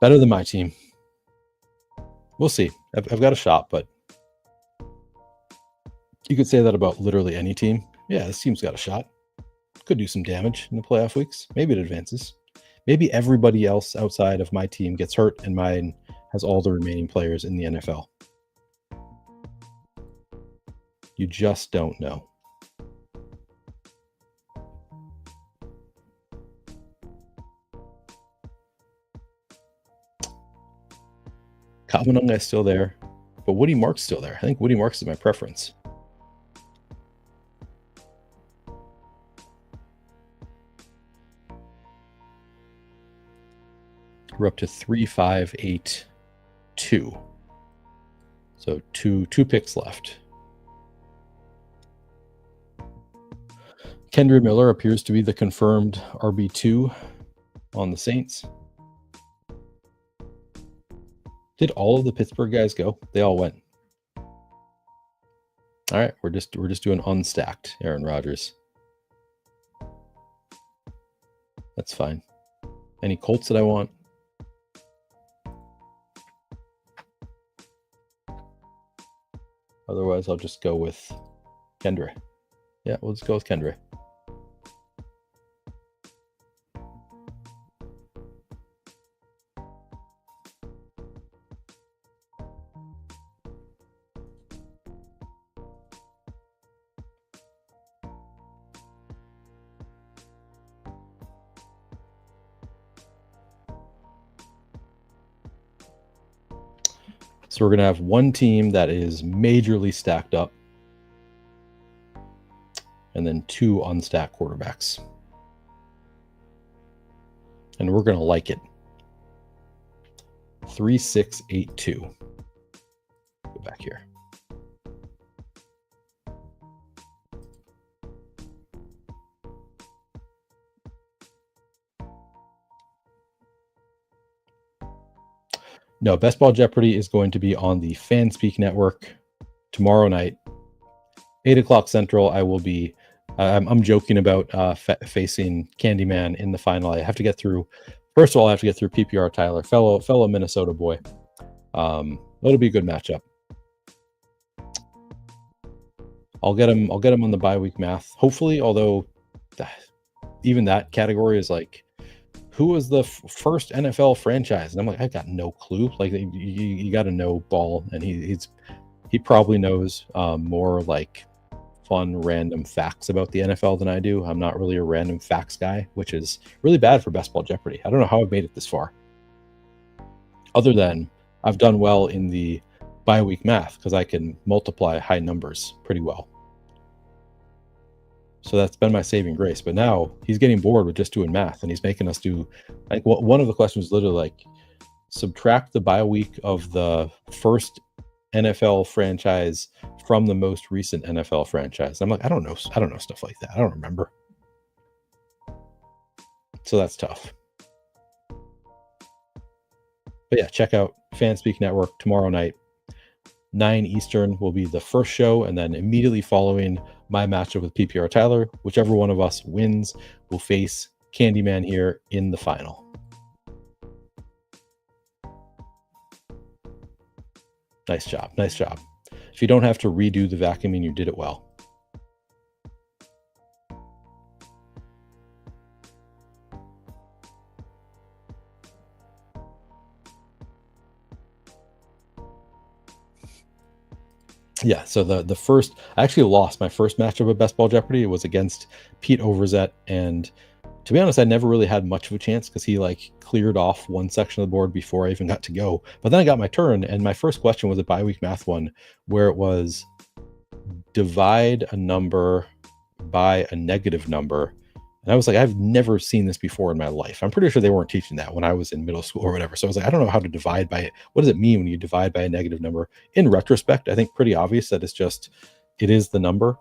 Better than my team. We'll see. I've got a shot, but you could say that about literally any team. Yeah, this team's got a shot. Could do some damage in the playoff weeks. Maybe it advances. Maybe everybody else outside of my team gets hurt and mine has all the remaining players in the NFL. You just don't know. Kavanagh is still there, but Woody Mark's still there. I think Woody Marks is my preference. We're up to 3-5-8-2. So two picks left. Kendra Miller appears to be the confirmed RB2 on the Saints. Did all of the Pittsburgh guys go? They all went. All right, we're just doing unstacked Aaron Rodgers. That's fine. Any Colts that I want? Otherwise, I'll just go with Kendra. Yeah, we'll just go with Kendra. So we're going to have one team that is majorly stacked up and then two unstacked quarterbacks. And we're going to like it. 3-6-8-2. Go back here. No, Best Ball Jeopardy is going to be on the FanSpeak network tomorrow night, 8 o'clock Central. I will be. I'm joking about facing Candyman in the final. I have to get through. First of all, I have to get through PPR Tyler, fellow Minnesota boy. It'll be a good matchup. I'll get him on the bye week math, hopefully. Although, even that category is like, who was the first NFL franchise? And I'm like, I got no clue. Like, you got to know ball, and he probably knows more like fun random facts about the NFL than I do. I'm not really a random facts guy, which is really bad for Best Ball Jeopardy. I don't know how I've made it this far. Other than I've done well in the bi-week math because I can multiply high numbers pretty well. So that's been my saving grace. But now he's getting bored with just doing math, and he's making us do, like, one of the questions was literally like, subtract the bye week of the first NFL franchise from the most recent NFL franchise. I'm like, I don't know stuff like that. I don't remember. So that's tough. But yeah, check out Fanspeak Network tomorrow night. 9 Eastern will be the first show, and then immediately following my matchup with PPR Tyler, whichever one of us wins will face Candyman here in the final. Nice job. Nice job. If you don't have to redo the vacuuming, you did it well. Yeah, so the first, I actually lost my first matchup of Best Ball Jeopardy. It was against Pete Overzet, and to be honest, I never really had much of a chance because he like cleared off one section of the board before I even got to go. But then I got my turn, and my first question was a bi-week math one where it was divide a number by a negative number. And I was like, I've never seen this before in my life. I'm pretty sure they weren't teaching that when I was in middle school or whatever. So I was like, I don't know how to divide by it. What does it mean when you divide by a negative number? In retrospect, I think pretty obvious that it is the number.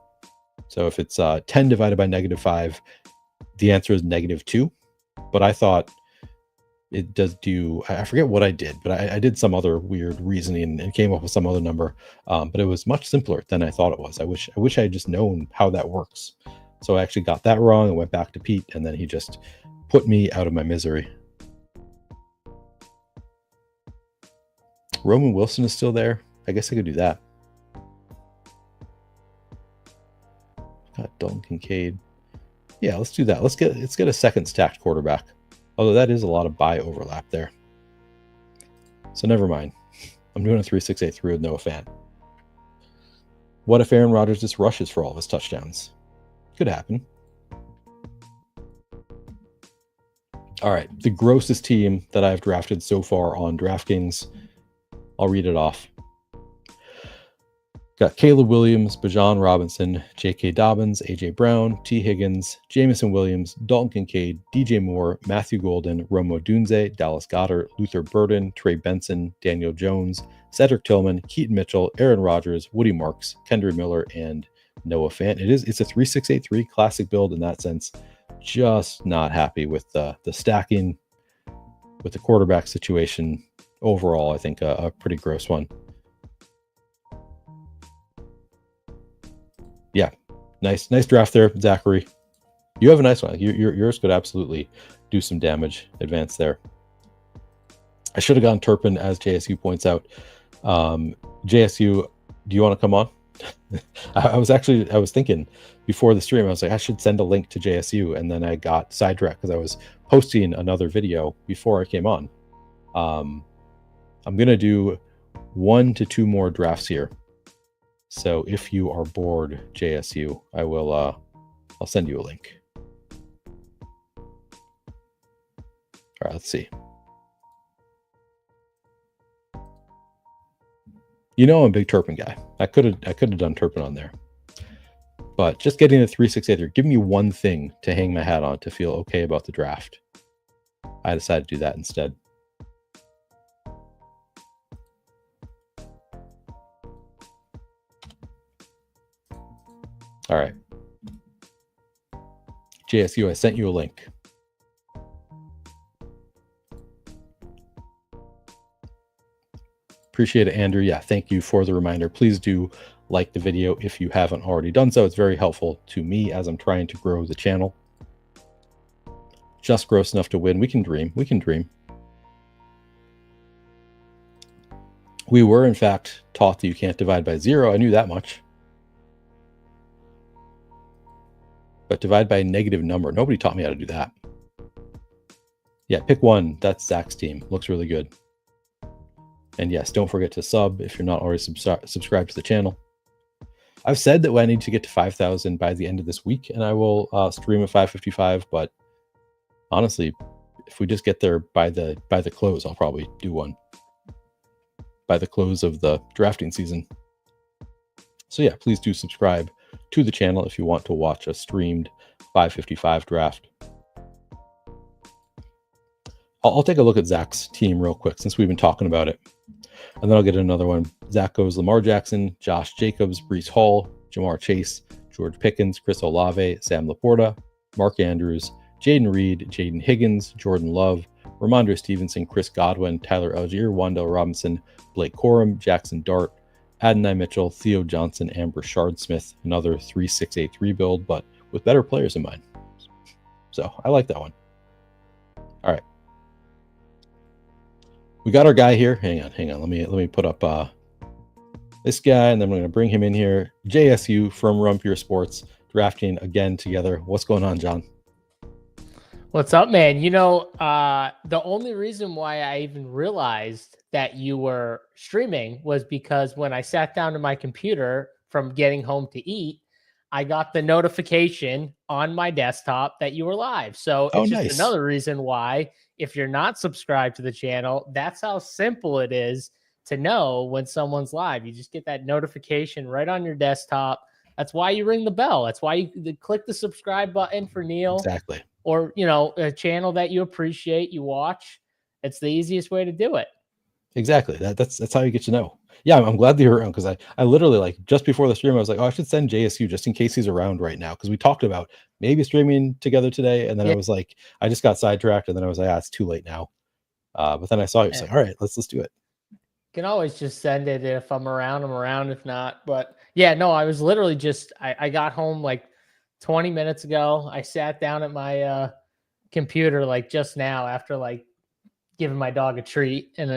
So if it's 10 divided by negative 5, the answer is -2. But I thought it does do, I forget what I did, but I did some other weird reasoning and came up with some other number. But it was much simpler than I thought it was. I wish I had just known how that works. So I actually got that wrong and went back to Pete, and then he just put me out of my misery. Roman Wilson is still there. I guess I could do that. Got Dalton Kincaid. Yeah, let's do that. Let's get a second stacked quarterback. Although that is a lot of buy overlap there. So never mind. I'm doing a 3-6-8-3 with Noah Fant. What if Aaron Rodgers just rushes for all of his touchdowns? Could happen. All right, the grossest team that I've drafted so far on DraftKings. I'll read it off. Got Caleb Williams, Bijan Robinson, J.K. Dobbins, A.J. Brown, T. Higgins, Jamison Williams, Dalton Kincaid, DJ Moore, Matthew Golden, Rome Odunze, Dallas Goedert, Luther Burden, Trey Benson, Daniel Jones, Cedric Tillman, Keaton Mitchell, Aaron Rodgers, Woody Marks, Kendra Miller, and Noah Fant. It's a 3-6-8-3 classic build in that sense. Just not happy with the stacking, with the quarterback situation. Overall, I think a pretty gross one. Yeah, nice draft there, Zachary. You have a nice one. Yours could absolutely do some damage. Advance there. I should have gone Turpin, as JSU points out. JSU, do you want to come on? I was thinking before the stream, I was like, I should send a link to JSU, and then I got sidetracked because I was posting another video before I came on. I'm gonna do 1 to 2 more drafts here. So if you are bored, JSU, I will I'll send you a link. All right, let's see. You know I'm a big Turpin guy. I could have done Turpin on there. But just getting a 3-6-8-3, give me one thing to hang my hat on to feel okay about the draft. I decided to do that instead. All right. JSU, I sent you a link. Appreciate it, Andrew. Yeah, thank you for the reminder. Please do like the video if you haven't already done so. It's very helpful to me as I'm trying to grow the channel. Just gross enough to win. We can dream. We can dream. We were, in fact, taught that you can't divide by 0. I knew that much. But divide by a negative number. Nobody taught me how to do that. Yeah, pick one. That's Zach's team. Looks really good. And yes, don't forget to sub if you're not already subscribed to the channel. I've said that I need to get to 5,000 by the end of this week, and I will stream at 5:55. But honestly, if we just get there by the close, I'll probably do one by the close of the drafting season. So yeah, please do subscribe to the channel if you want to watch a streamed 5:55 draft. I'll take a look at Zach's team real quick since we've been talking about it. And then I'll get another one. Zach goes Lamar Jackson, Josh Jacobs, Breece Hall, Jamar Chase, George Pickens, Chris Olave, Sam Laporta, Mark Andrews, Jaden Reed, Jaden Higgins, Jordan Love, Ramondre Stevenson, Chris Godwin, Tyler Algier, Wan'Dale Robinson, Blake Corum, Jackson Dart, Adonai Mitchell, Theo Johnson, and Brashard Smith. Another 3-6-8-3 build, but with better players in mind. So I like that one. All right. We got our guy here. Hang on. Let me put up this guy, and then we're going to bring him in here. JSU from Rumpier Sports, drafting again together. What's going on, John? What's up, man? You know, the only reason why I even realized that you were streaming was because when I sat down to my computer from getting home to eat, I got the notification on my desktop that you were live. So it's just another reason why, if you're not subscribed to the channel, that's how simple it is to know when someone's live. You just get that notification right on your desktop. That's why you ring the bell. That's why you click the subscribe button for Neil. Exactly. Or, you know, a channel that you appreciate, you watch. It's the easiest way to do it. Exactly. That's how you get to know. Yeah, I'm glad that you're around, because I literally, like, just before the stream, I was like, oh, I should send JSU just in case he's around right now, because we talked about maybe streaming together today, and then I was like, I just got sidetracked, and then I was like, it's too late now. But then I saw you, it's like, all right, let's do it. You can always just send it. If I'm around, I'm around. If not, but yeah, no, I was literally just I got home like 20 minutes ago. I sat down at my computer like just now after like giving my dog a treat and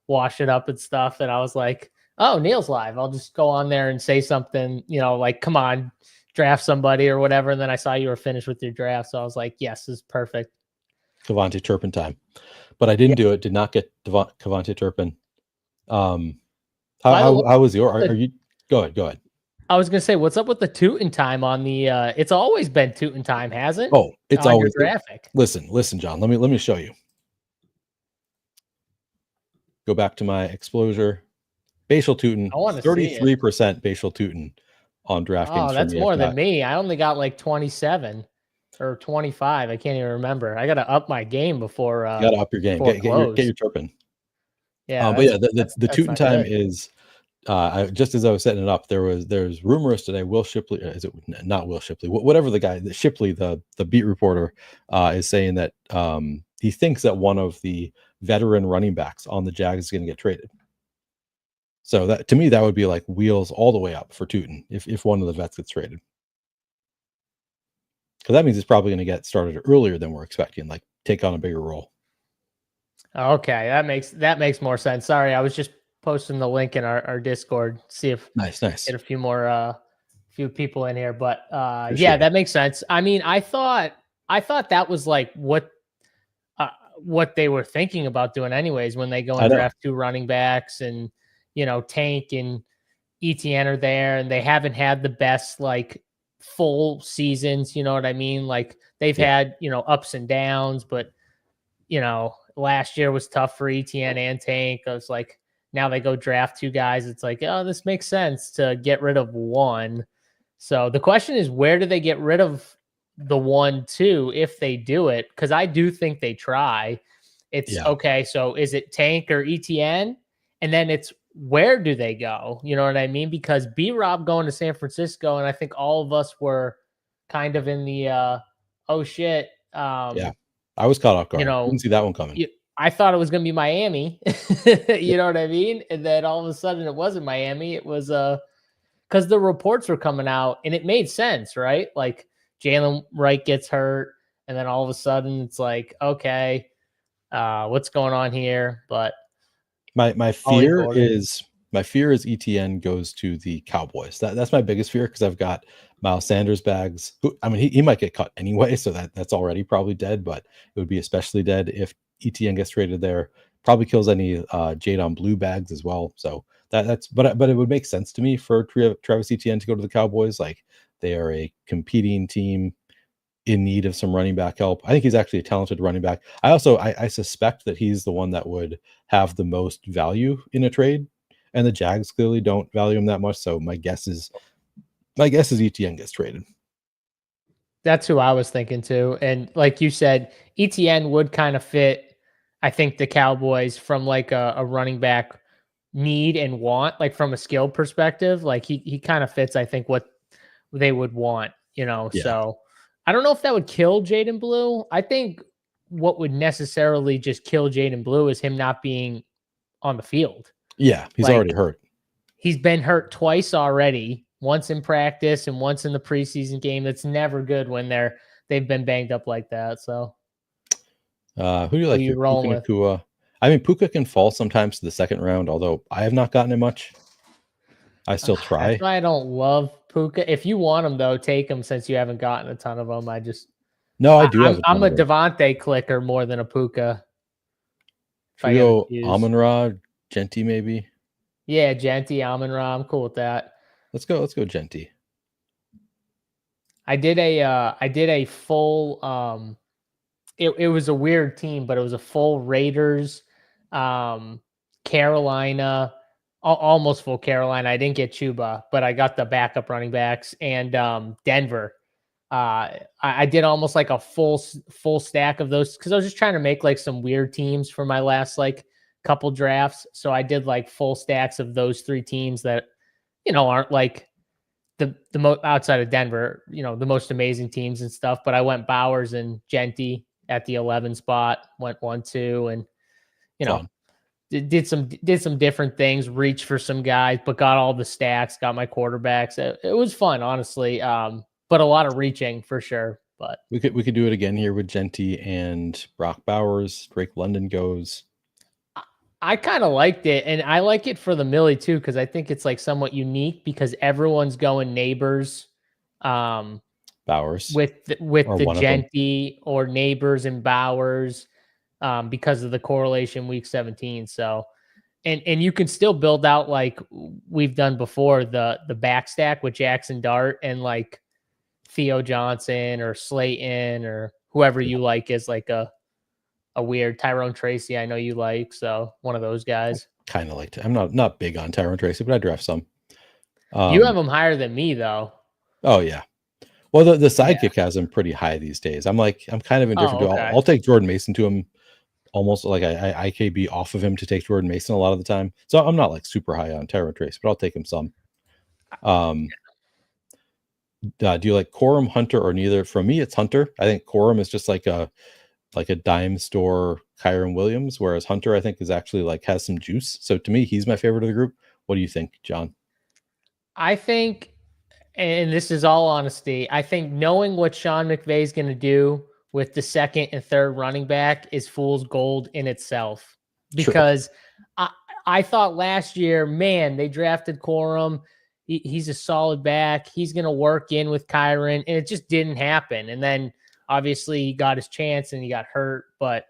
wash it up and stuff. And I was like, oh, Neil's live. I'll just go on there and say something, you know, like, come on, draft somebody or whatever. And then I saw you were finished with your draft. So I was like, yes, this is perfect. Kevontae Turpin time. But I didn't do it. Did not get Kevontae Turpin. How was your? Are you? Go ahead. I was gonna say, what's up with the tootin' time on the? It's always been tootin' time, hasn't? Oh, it's on always your graphic. Listen, John. Let me show you. Go back to my Exposure. Bashal Tootin. 33% Bashal Tootin on DraftKings. Oh, that's more than me. I only got like 27 or 25. I can't even remember. I got to up my game before. You got to up your game. Get your Turpin. Yeah, but yeah, the Tootin time is. Just as I was setting it up, there's rumors today. Will Shipley, is it not Will Shipley? Whatever the guy, Shipley, the beat reporter, is saying that he thinks that one of the veteran running backs on the Jags is going to get traded. So that, to me, that would be like wheels all the way up for Tootin if one of the vets gets traded, because that means it's probably going to get started earlier than we're expecting, like take on a bigger role. Okay, that makes more sense. Sorry, I was just posting the link in our Discord. See if nice get a few more few people in here. But yeah, that makes sense. I mean, I thought that was like what they were thinking about doing anyways when they go and draft two running backs, and you know, Tank and ETN are there, and they haven't had the best like full seasons, you know what I mean? Like they've had, you know, ups and downs, but you know, last year was tough for ETN and Tank. I was like, now they go draft two guys. It's like, oh, this makes sense to get rid of one. So the question is, where do they get rid of the 1-2 if they do it? Because I do think they try. It's okay. So is it Tank or ETN? And then it's, where do they go? You know what I mean? Because B-Rob going to San Francisco, and I think all of us were kind of in the oh shit. I was caught off guard. You know, didn't see that one coming. I thought it was going to be Miami. You know what I mean? And then all of a sudden it wasn't Miami. It was because the reports were coming out, and it made sense, right? Like Jalen Wright gets hurt, and then all of a sudden it's like, okay, what's going on here? But my fear is ETN goes to the Cowboys. That's my biggest fear, because I've got Miles Sanders bags. Who, I mean, he might get cut anyway, so that's already probably dead. But it would be especially dead if ETN gets traded there. Probably kills any Jadon Blue bags as well. So but it would make sense to me for Travis Etienne to go to the Cowboys. Like, they are a competing team in need of some running back help. I think he's actually a talented running back. I suspect that he's the one that would have the most value in a trade, and the Jags clearly don't value him that much. So my guess is Etienne gets traded. That's who I was thinking too. And like you said, Etienne would kind of fit, I think, the Cowboys from like a running back need and want, like from a skill perspective. Like he kind of fits, I think, what they would want, Yeah. So I don't know if that would kill Jaden Blue. I think what would necessarily just kill Jaden Blue is him not being on the field. Yeah, he's already hurt. He's been hurt twice already, once in practice and once in the preseason game. That's never good when they've been banged up like that. So who do you like? You rolling with? Nakua? I mean, Puka can fall sometimes to the second round, although I have not gotten it much. I still try. That's why I don't love Puka. If you want him, though, take him since you haven't gotten a ton of them. I do. I'm a Devontae clicker more than a Puka. Trio, Amon-Ra, Genty, maybe. Yeah, Genty, Amon-Ra. I'm cool with that. Let's go Genty. I did a full. It was a weird team, but it was a full Raiders, Carolina. Almost full Carolina. I didn't get Chuba, but I got the backup running backs, and Denver. I did almost like a full stack of those because I was just trying to make like some weird teams for my last like couple drafts. So I did like full stacks of those three teams that aren't like the outside of Denver, the most amazing teams and stuff. But I went Bowers and Genty at the 11 spot, went 1-2, and Fun. did some different things, reached for some guys, but got all the stacks, got my quarterbacks. It was fun, honestly. But a lot of reaching for sure. But we could do it again here with Genty and Brock Bowers. Drake London goes. I kind of liked it, and I like it for the Millie too because I think it's like somewhat unique because everyone's going Neighbors, Bowers with the Genty or Neighbors and Bowers. Because of the correlation week 17. So, and you can still build out like we've done before the back stack with Jackson Dart and like Theo Johnson or Slayton or whoever you like is like a weird Tyrone Tracy. I know you like, so one of those guys. Kind of like I'm not big on Tyrone Tracy, but I draft some. You have him higher than me though. Oh yeah. Well, the sidekick has him pretty high these days. I'm kind of indifferent to. I'll take Jordan Mason to him. Almost like I IKB off of him to take Jordan Mason a lot of the time. So I'm not like super high on Tyrone Trace, but I'll take him some. Do you like Corum, Hunter, or neither? For me, it's Hunter. I think Corum is just like a dime store Kyron Williams, whereas Hunter, I think, is actually like has some juice. So to me, he's my favorite of the group. What do you think, John? I think, and this is all honesty, I think knowing what Sean McVay is going to do with the second and third running back is fool's gold in itself. Because I thought last year, man, they drafted Corum. He's a solid back. He's going to work in with Kyron, and it just didn't happen. And then obviously he got his chance and he got hurt. But,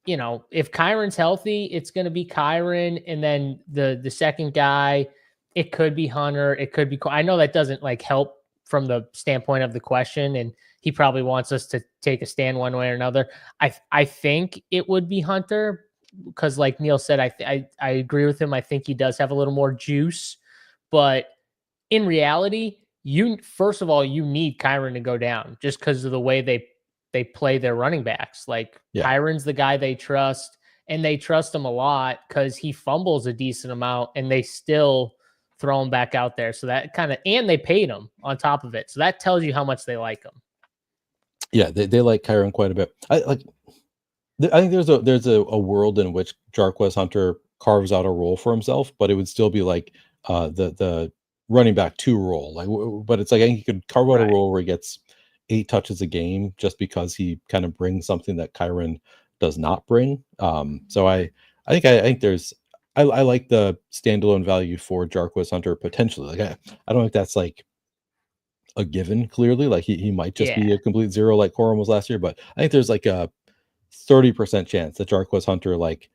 if Kyron's healthy, it's going to be Kyron. And then the second guy, it could be Hunter. It could be, I know that doesn't like help from the standpoint of the question, and he probably wants us to take a stand one way or another. I think it would be Hunter because, like Neil said, I agree with him. I think he does have a little more juice, but in reality, first of all, you need Kyron to go down just because of the way they play their running backs. Like Kyron's the guy they trust, and they trust him a lot because he fumbles a decent amount, and they still throw him back out there. So that and they paid him on top of it. So that tells you how much they like him. Yeah, they like Kyron quite a bit. I think there's a world in which Jarquez Hunter carves out a role for himself, but it would still be like the running back 2 role. Like, but it's like I think he could carve out a role where he gets 8 touches a game just because he kind of brings something that Kyron does not bring. So I think there's I like the standalone value for Jarquez Hunter potentially. Like I don't think that's like a given clearly. Like he might just be a complete zero like Corum was last year, but I think there's like a 30% chance that Jarquez Hunter like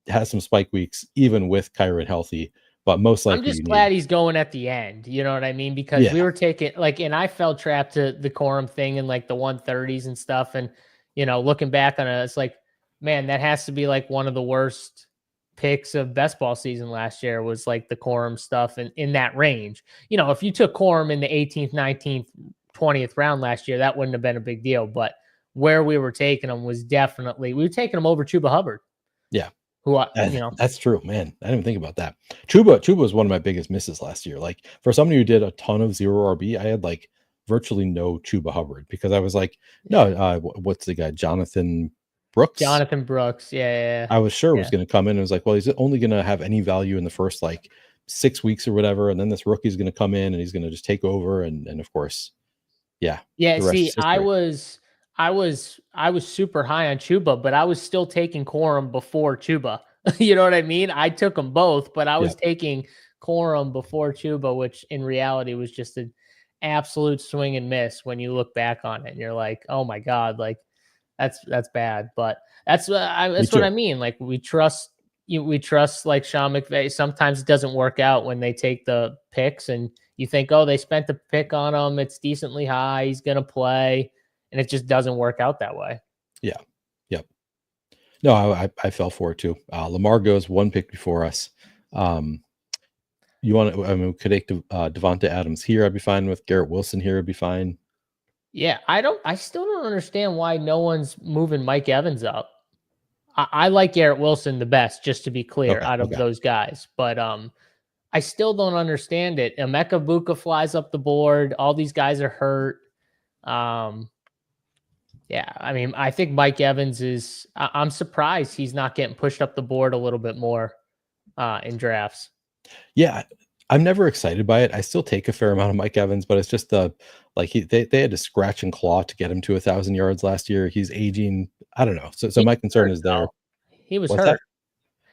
has some spike weeks even with Kyron healthy, but most I'm likely just you glad need. he's going at the end. You know what I mean? Because Yeah, we were taking like, and I fell trap to the Corum thing in like the 130s and stuff. And, looking back on it, it's like, man, that has to be like one of the worst picks of best ball season last year was like the Corum stuff in that range. If you took Corum in the 18th, 19th, 20th round last year, that wouldn't have been a big deal. But where we were taking him was definitely, we were taking him over Chuba Hubbard. yeah. Who, That's true, man. I didn't think about that. Chuba was one of my biggest misses last year. Like for somebody who did a ton of zero RB, I had like virtually no Chuba Hubbard because I was like, no, what's the guy, Jonathan Brooks? Jonathan Brooks. Yeah. I was sure was Yeah. going to come in and was like, well, he's only going to have any value in the first like 6 weeks or whatever, and then this rookie's going to come in and he's going to just take over, and of course, yeah, Yeah. the rest See, is history. I was super high on Chuba, but I was still taking Corum before Chuba. You know what I mean? I took them both, but I Yeah, was taking Corum before Chuba, which in reality was just an absolute swing and miss when you look back on it. And you're like, oh my God, like that's bad. But that's me that's what too. I mean. Like we trust we trust like Sean McVay. Sometimes it doesn't work out when they take the picks and you think, oh, they spent the pick on him. It's decently high. He's gonna play, and it just doesn't work out that way. Yeah, yep. No, I fell for it too. Lamar goes one pick before us. You want to? I mean, we could take Devonta Adams here. I'd be fine with Garrett Wilson here. I'd be fine. Yeah, I still don't understand why no one's moving Mike Evans up. I like Garrett Wilson the best, just to be clear, Okay, out of okay. those guys. But I still don't understand it. Emeka Buka flies up the board. All these guys are hurt. Yeah, I mean, I think Mike Evans is. I'm surprised he's not getting pushed up the board a little bit more in drafts. Yeah, I'm never excited by it. I still take a fair amount of Mike Evans, but it's just like they had to scratch and claw to get him to 1,000 yards last year. He's aging. I don't know. So He my was concern hurt is there. though. He was What's that? hurt.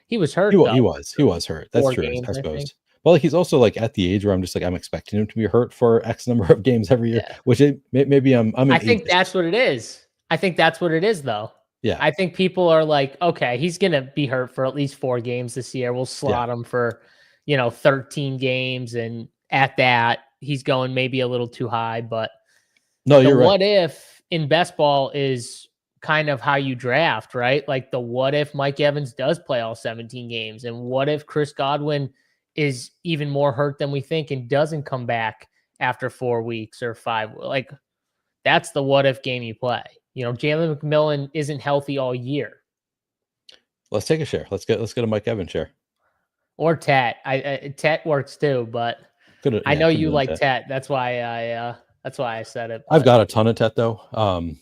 He was hurt though. He was hurt. That's 4 true, games, I I think. suppose. But like he's also like at the age where I'm just like I'm expecting him to be hurt for X number of games every year, Yeah. which maybe I'm an I think ageist. that's what it is. I think that's what it is, though. Yeah, I think people are like, okay, he's going to be hurt for at least 4 games this year. We'll yeah. slot him for, 13 games. And at that, he's going maybe a little too high. But No, the you're right. what if in best ball is kind of how you draft, right? Like the what if Mike Evans does play all 17 games? And what if Chris Godwin is even more hurt than we think and doesn't come back after 4 weeks or 5? Like, that's the what if game you play. Jalen McMillan isn't healthy all year. Let's take a share. Let's get a Mike Evans share. Or Tet. Tet works too, but I know you like Tet. That's why I said it. I've got a ton of Tet though.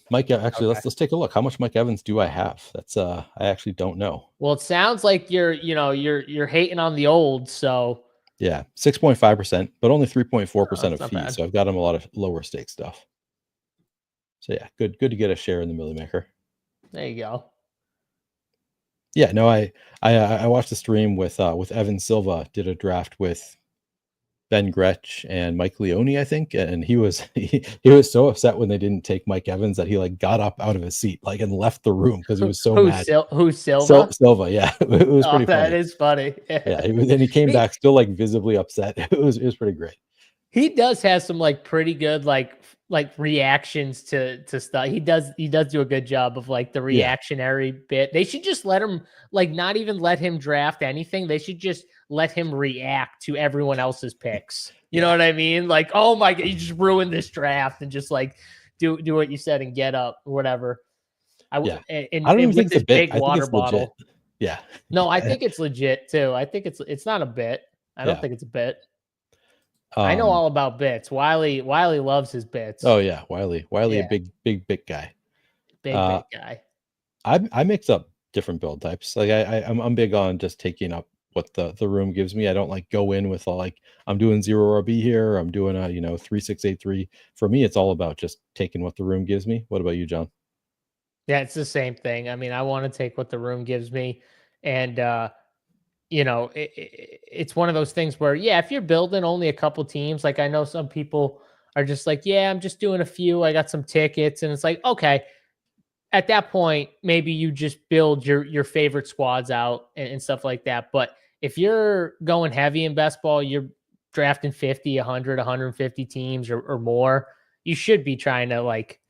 Mike, actually, Okay. let's take a look. How much Mike Evans do I have? That's I actually don't know. Well, it sounds like you're hating on the old, so Yeah, 6.5%, but only 3.4% of not fees. bad. So I've got him a lot of lower stake stuff. So yeah, good to get a share in the Millie Maker. There you go. Yeah, no, I watched the stream with Evan Silva, did a draft with Ben Gretsch and Mike Leone, I think, and he was he was so upset when they didn't take Mike Evans that he like got up out of his seat like and left the room because he was so mad. Who's Silva? Silva, yeah, it was pretty funny. That is funny. Yeah, he came back still like visibly upset. It was pretty great. He does have some like pretty good like reactions to stuff. He does do a good job of like the reactionary bit. They should just let him like not even let him draft anything. They should just let him react to everyone else's picks. You know what I mean? Like, oh my God, you just ruined this draft and just like do what you said and get up or whatever. I don't even think it's a bit. Big water bottle. Legit. Yeah. No, I think it's legit too. I think it's not a bit. I don't think it's a bit. I know all about bits. Wiley loves his bits. Oh yeah, Wiley, a big bit guy. Big guy. I mix up different build types. Like I'm big on just taking up what the room gives me. I don't like go in with like I'm doing 0 RB here. Or I'm doing a 3-6-8-3. For me, it's all about just taking what the room gives me. What about you, John? Yeah, it's the same thing. I mean, I want to take what the room gives me, and it's one of those things where, if you're building only a couple teams, like I know some people are just like, I'm just doing a few. I got some tickets. And it's like, okay, at that point, maybe you just build your favorite squads out and stuff like that. But if you're going heavy in best ball, you're drafting 50, 100, 150 teams or more. You should be trying to like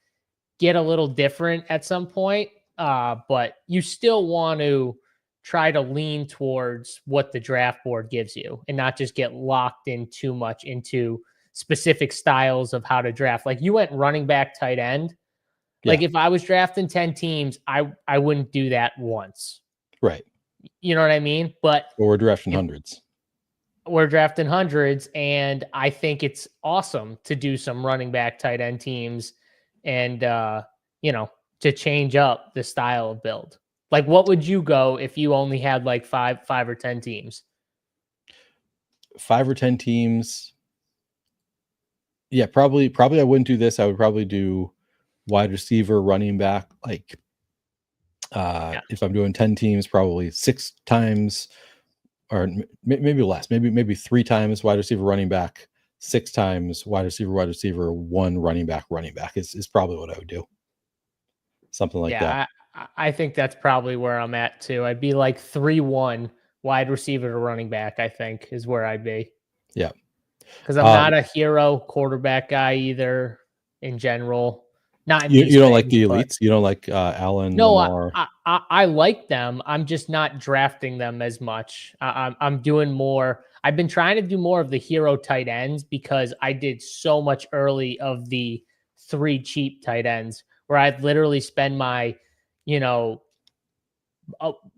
get a little different at some point. But you still want to try to lean towards what the draft board gives you and not just get locked in too much into specific styles of how to draft. Like you went running back, tight end. Like if I was drafting 10 teams, I wouldn't do that once. Right. You know what I mean? But we're drafting hundreds. We're drafting hundreds, and I think it's awesome to do some running back, tight end teams and, to change up the style of build. Like, what would you go if you only had like five or 10 teams? 5 or 10 teams. Yeah, probably I wouldn't do this. I would probably do wide receiver, running back. Like, if I'm doing 10 teams, probably 6 times, or maybe less, maybe 3 times wide receiver, running back, 6 times wide receiver, 1 running back is probably what I would do. Something like that. I think that's probably where I'm at too. I'd be like 3-1 wide receiver to running back, I think is where I'd be. Yeah. Because I'm not a hero quarterback guy either in general. Not you don't like the elites? You don't like Allen? No, Lamar. I like them. I'm just not drafting them as much. I'm doing more. I've been trying to do more of the hero tight ends because I did so much early of the 3 cheap tight ends where I'd literally spend my,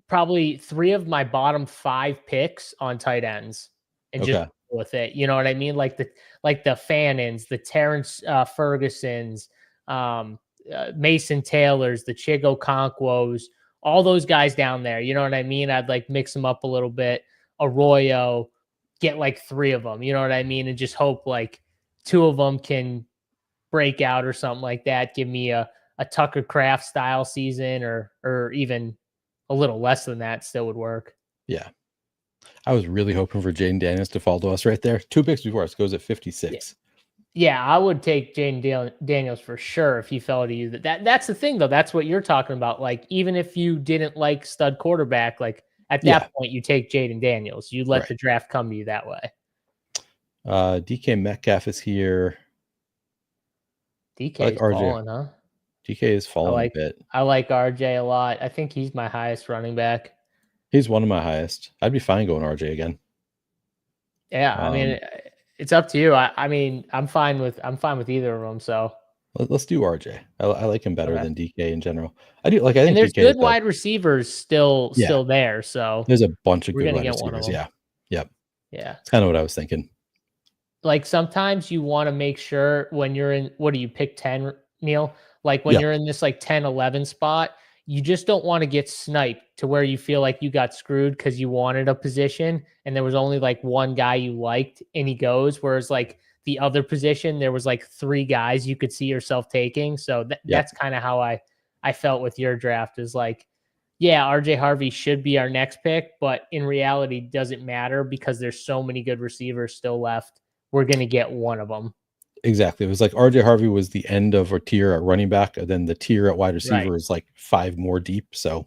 probably 3 of my bottom 5 picks on tight ends and just with it. You know what I mean? Like the Fannons, the Terrence Fergusons, Mason Taylors, the Chigo Conquos, all those guys down there. You know what I mean? I'd like mix them up a little bit. Arroyo, get like 3 of them. You know what I mean? And just hope like 2 of them can break out or something like that. Give me a Tucker Kraft style season or even a little less than that still would work. Yeah. I was really hoping for Jaden Daniels to fall to us right there. 2 picks before us, goes at 56. Yeah, I would take Jaden Daniels for sure if he fell to you. That's the thing, though. That's what you're talking about. Like, even if you didn't like stud quarterback, like at that point, you take Jaden Daniels. You let the draft come to you that way. DK Metcalf is here. DK is falling, huh? DK is falling a bit. I like RJ a lot. I think he's my highest running back. He's one of my highest. I'd be fine going RJ again. Yeah, I mean, it's up to you. I mean, I'm fine with either of them. So let's do RJ. I like him better than DK in general. I do like. I think and there's DK good wide receivers still there. So there's a bunch of good wide receivers. Yeah. It's kind of what I was thinking. Like sometimes you want to make sure when you're in, what do you pick 10, Neil? Like when you're in this like 10, 11 spot, you just don't want to get sniped to where you feel like you got screwed because you wanted a position and there was only like one guy you liked and he goes. Whereas like the other position, there was like 3 guys you could see yourself taking. So that's kind of how I felt with your draft is like, yeah, RJ Harvey should be our next pick, but in reality doesn't matter because there's so many good receivers still left. We're going to get one of them. Exactly. It was like RJ Harvey was the end of a tier at running back, and then the tier at wide receiver is like 5 more deep. So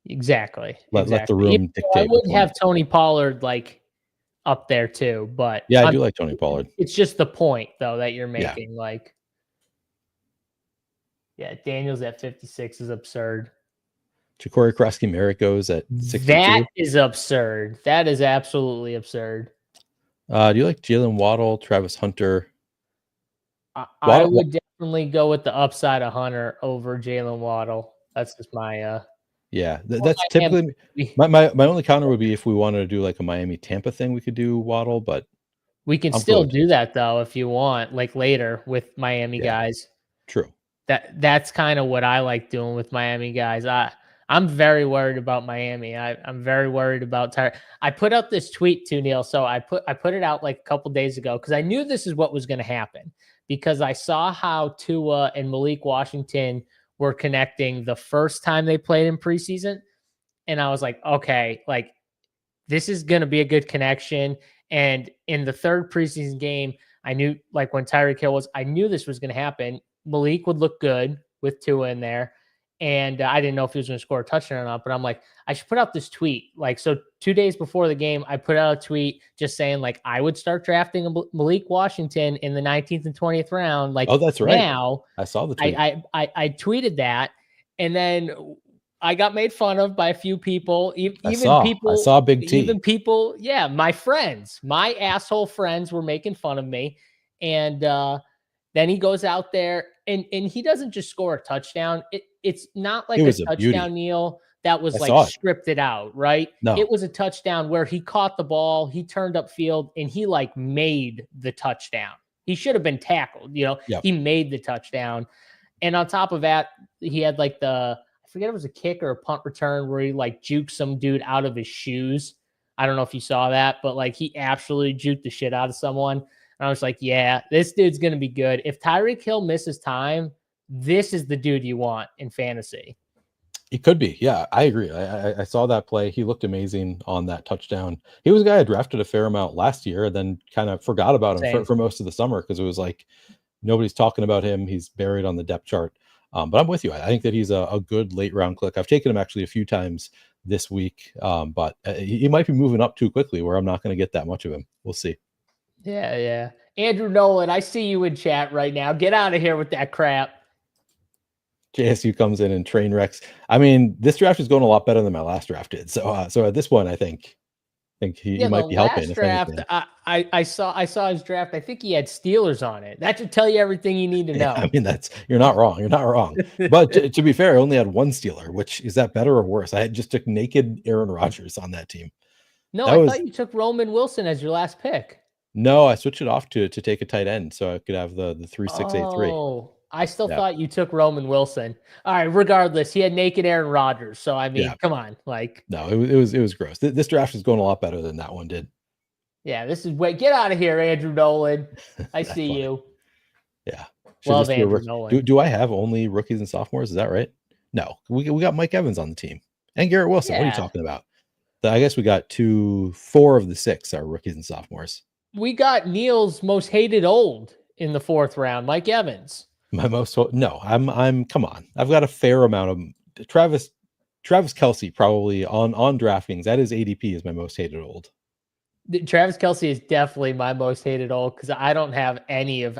exactly. Let the room dictate. I would have Tony Pollard like up there too, but yeah, I do like Tony Pollard. It's just the point though that you're making. Yeah. Like, yeah, Daniels at 56 is absurd. Ja'Cory Croskey-Merritt goes at 62. That is absurd. That is absolutely absurd. Do you like Jalen Waddle, Travis Hunter? I would definitely go with the upside of Hunter over Jalen Waddle. That's just my that's typically my only counter would be if we wanted to do like a Miami Tampa thing, we could do Waddle, but we can still do that though if you want, like later with Miami guys. True. That's kind of what I like doing with Miami guys. I'm very worried about Miami. I'm very worried about Tyler. I put out this tweet too, Neil. So I put it out like a couple days ago because I knew this is what was going to happen because I saw how Tua and Malik Washington were connecting the first time they played in preseason. And I was like, okay, like this is going to be a good connection. And in the 3rd preseason game, I knew like when Tyreek Hill was, I knew this was going to happen. Malik would look good with Tua in there. And I didn't know if he was going to score a touchdown or not, but I'm like, I should put out this tweet. Like, so 2 days before the game, I put out a tweet just saying like, I would start drafting Malik Washington in the 19th and 20th round. Like, oh, that's right. now I saw the tweet. I tweeted that. And then I got made fun of by a few people, I saw Big T. Even people, yeah, my friends, my asshole friends were making fun of me. And then he goes out there and he doesn't just score a touchdown. It's not like a touchdown, Neil, that was like scripted out, right? No. It was a touchdown where he caught the ball, he turned up field, and he like made the touchdown. He should have been tackled, you know. Yep. He made the touchdown. And on top of that, he had like I forget if it was a kick or a punt return where he like juked some dude out of his shoes. I don't know if you saw that, but like he absolutely juked the shit out of someone. And I was like, yeah, this dude's going to be good. If Tyreek Hill misses time, this is the dude you want in fantasy. He could be. Yeah, I agree. I saw that play. He looked amazing on that touchdown. He was a guy I drafted a fair amount last year and then kind of forgot about him for most of the summer because it was like nobody's talking about him. He's buried on the depth chart. But I'm with you. I think that he's a good late round click. I've taken him actually a few times this week, but he might be moving up too quickly where I'm not going to get that much of him. We'll see. Yeah. Andrew Nolan, I see you in chat right now. Get out of here with that crap. JSU comes in and train wrecks. I mean, this draft is going a lot better than my last draft did. So at this point, I think he might be helping. Draft, I saw his draft. I think he had Steelers on it. That should tell you everything you need to know. Yeah, I mean, you're not wrong. You're not wrong. But to be fair, I only had one Steeler, which is that better or worse? I just took naked Aaron Rodgers on that team. No, I thought you took Roman Wilson as your last pick. No, I switched it off to take a tight end so I could have the 3-6-8-3. Oh, I still thought you took Roman Wilson. All right, regardless, he had naked Aaron Rodgers. So I mean, come on, like no, it was gross. This draft is going a lot better than that one did. Yeah, this is get out of here, Andrew Nolan. I see funny. You. Yeah, love Andrew Nolan. Do I have only rookies and sophomores? Is that right? No, we got Mike Evans on the team and Garrett Wilson. Yeah. What are you talking about? I guess we got 4 of the 6 are rookies and sophomores. We got Neil's most hated old in the 4th round, Mike Evans. My most I'm come on. I've got a fair amount of Travis Kelce probably on DraftKings. That is ADP is my most hated old. Travis Kelce is definitely my most hated old because I don't have any of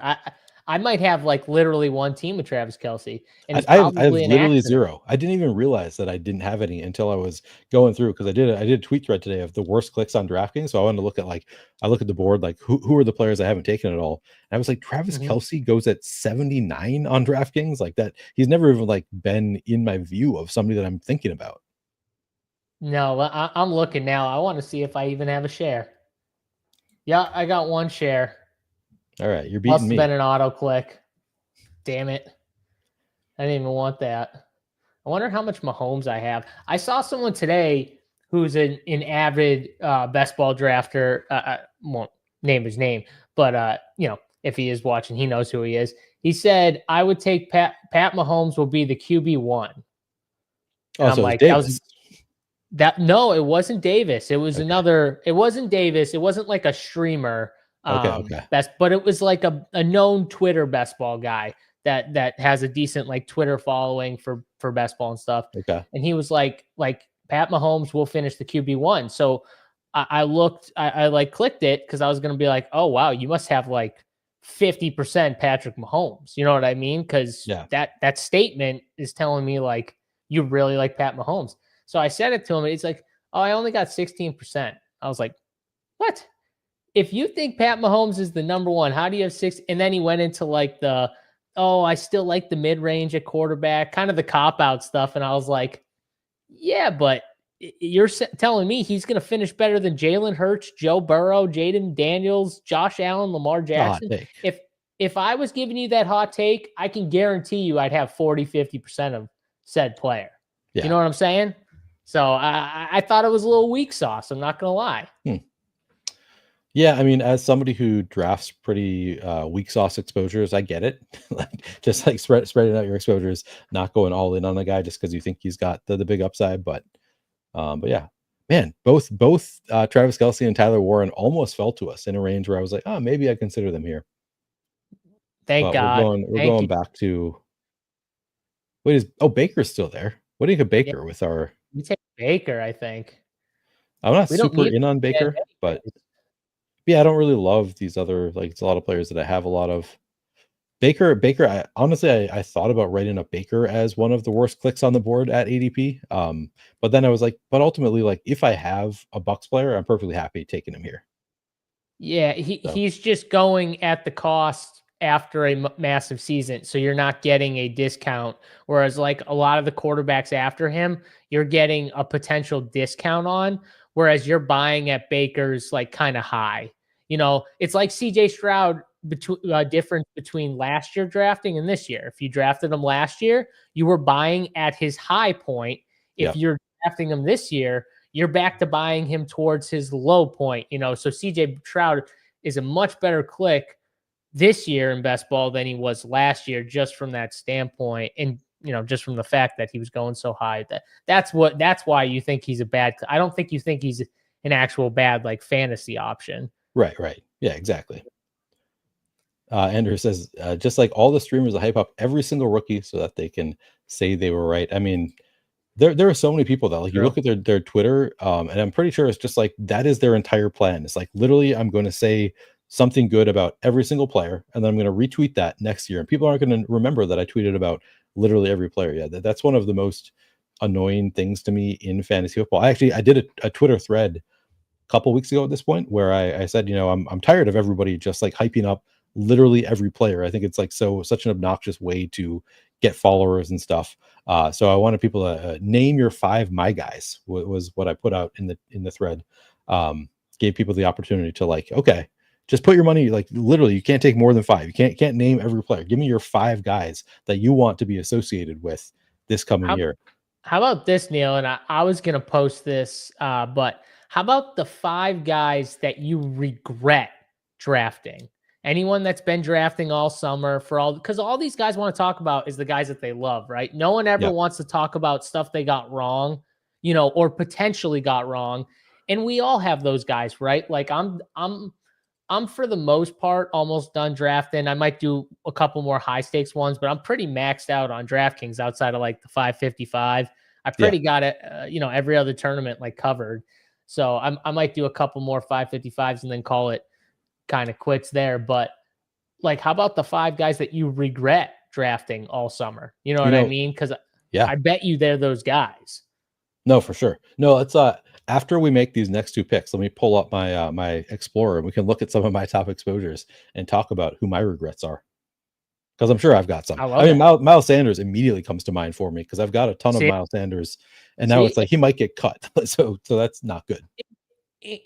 I might have like literally one team with Travis Kelce. And I have literally 0. I didn't even realize that I didn't have any until I was going through because I did a tweet thread today of the worst clicks on DraftKings. So I wanted to look at I look at the board, like who are the players I haven't taken at all. And I was like, Travis Kelce goes at 79 on DraftKings, like that. He's never even like been in my view of somebody that I'm thinking about. No, I'm looking now. I want to see if I even have a share. Yeah, I got 1 share. All right, you're beating me. Must have been an auto click. Damn it. I didn't even want that. I wonder how much Mahomes I have. I saw someone today who's an avid best ball drafter. I won't name his name, but if he is watching, he knows who he is. He said, I would take Pat Mahomes will be the QB1. Oh, so like, Davis. No, it wasn't Davis. It was another. It wasn't Davis. It wasn't like a streamer. But it was like a known Twitter best ball guy that has a decent like Twitter following for best ball and stuff. Okay. And he was like Pat Mahomes will finish the QB1. So I looked, I like clicked it because I was gonna be like, oh wow, you must have like 50% Patrick Mahomes. You know what I mean? Because that statement is telling me like you really like Pat Mahomes. So I said it to him, and he's like, oh, I only got 16%. I was like, what? If you think Pat Mahomes is the number 1, how do you have 6? And then he went into like I still like the mid-range at quarterback, kind of the cop-out stuff. And I was like, yeah, but you're telling me he's going to finish better than Jalen Hurts, Joe Burrow, Jaden Daniels, Josh Allen, Lamar Jackson. If I was giving you that hot take, I can guarantee you I'd have 40-50% of said player. Yeah. You know what I'm saying? So I thought it was a little weak sauce. I'm not going to lie. Yeah, I mean, as somebody who drafts pretty weak sauce exposures, I get it. Just like spreading out your exposures, not going all in on a guy just because you think he's got the big upside. But yeah, man, both Travis Kelce and Tyler Warren almost fell to us in a range where I was like, oh, maybe I consider them here. Thank God. We're going back to Wait, Baker's still there? What do you think of Yeah, Baker with our? we take Baker, I think. I'm not We don't super need in on that Baker, but anyways. yeah, I don't really love these other like it's a lot of players that I have a lot of. Baker. I honestly, I thought about writing up Baker as one of the worst clicks on the board at ADP. But then I was like, but ultimately, like if I have a Bucks player, I'm perfectly happy taking him here. Yeah, So he's just going at the cost after a massive season, so you're not getting a discount. Whereas, like a lot of the quarterbacks after him, you're getting a potential discount on. Whereas you're buying at Baker's like kind of high. You know, it's like CJ Stroud between difference between last year drafting and this year. If you drafted him last year, you were buying at his high point. If yeah, you're drafting him this year, you're back to buying him towards his low point, you know. So CJ Stroud is a much better click this year in best ball than he was last year, just from that standpoint. And, you know, just from the fact that he was going so high. That's why you think he's a bad. I don't think you think he's an actual bad like fantasy option. right. Yeah, exactly. Andrew says, just like all the streamers that hype up every single rookie so that they can say they were right. I mean, there are so many people that like you True. look at their Twitter, and I'm pretty sure it's just like that is their entire plan. It's like literally I'm going to say something good about every single player, and then I'm going to retweet that next year, and people aren't going to remember that I tweeted about literally every player. Yeah, that's one of the most annoying things to me in fantasy football. I did a Twitter thread a couple weeks ago at this point where I said, you know, I'm tired of everybody just like hyping up literally every player. I think it's like such an obnoxious way to get followers and stuff. So I wanted people to name your 5 my guys was what I put out in the thread. Gave people the opportunity to like, okay, just put your money, like literally you can't take more than 5. You can't name every player. Give me your 5 guys that you want to be associated with this coming year. How about this, Neil? And I was going to post this, but how about the 5 guys that you regret drafting? Anyone that's been drafting all summer because all these guys want to talk about is the guys that they love, right? No one ever Yeah. wants to talk about stuff they got wrong, you know, or potentially got wrong. And we all have those guys, right? Like I'm for the most part almost done drafting. I might do a couple more high stakes ones, but I'm pretty maxed out on DraftKings outside of like the 555. I pretty got it, you know, every other tournament like covered. So I might do a couple more 555s and then call it kind of quits there. But like, how about the 5 guys that you regret drafting all summer? You know what I mean? Because I bet you they're those guys. No, for sure. No, let's after we make these next 2 picks, let me pull up my my Explorer and we can look at some of my top exposures and talk about who my regrets are. Because I'm sure I've got some. I I love mean, that. Miles Sanders immediately comes to mind for me because I've got a ton of Miles Sanders, and now it's like he might get cut, so that's not good.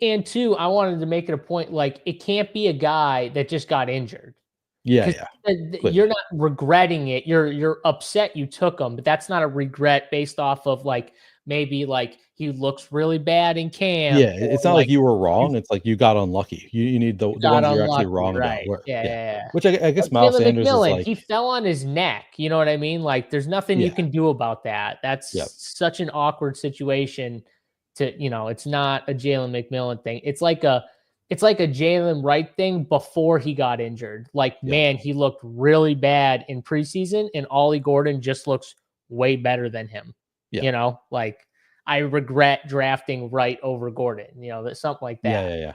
And 2, I wanted to make it a point like it can't be a guy that just got injured. Yeah. You're not regretting it. You're upset you took him, but that's not a regret based off of like maybe like he looks really bad in camp. Yeah, it's not like you were wrong. It's like you got unlucky. You need the ones you're actually wrong right. about. Where, Yeah. Which I guess Like Miles Jalen Sanders is McMillan, like, he fell on his neck. You know what I mean? Like there's nothing you yeah, can do about that. That's yeah, such an awkward situation to, you know, it's not a Jalen McMillan thing. It's like a Jalen Wright thing before he got injured. Like, man, he looked really bad in preseason, and Ollie Gordon just looks way better than him. yeah, You know, like I regret drafting Wright over Gordon. You know, that something like that. yeah.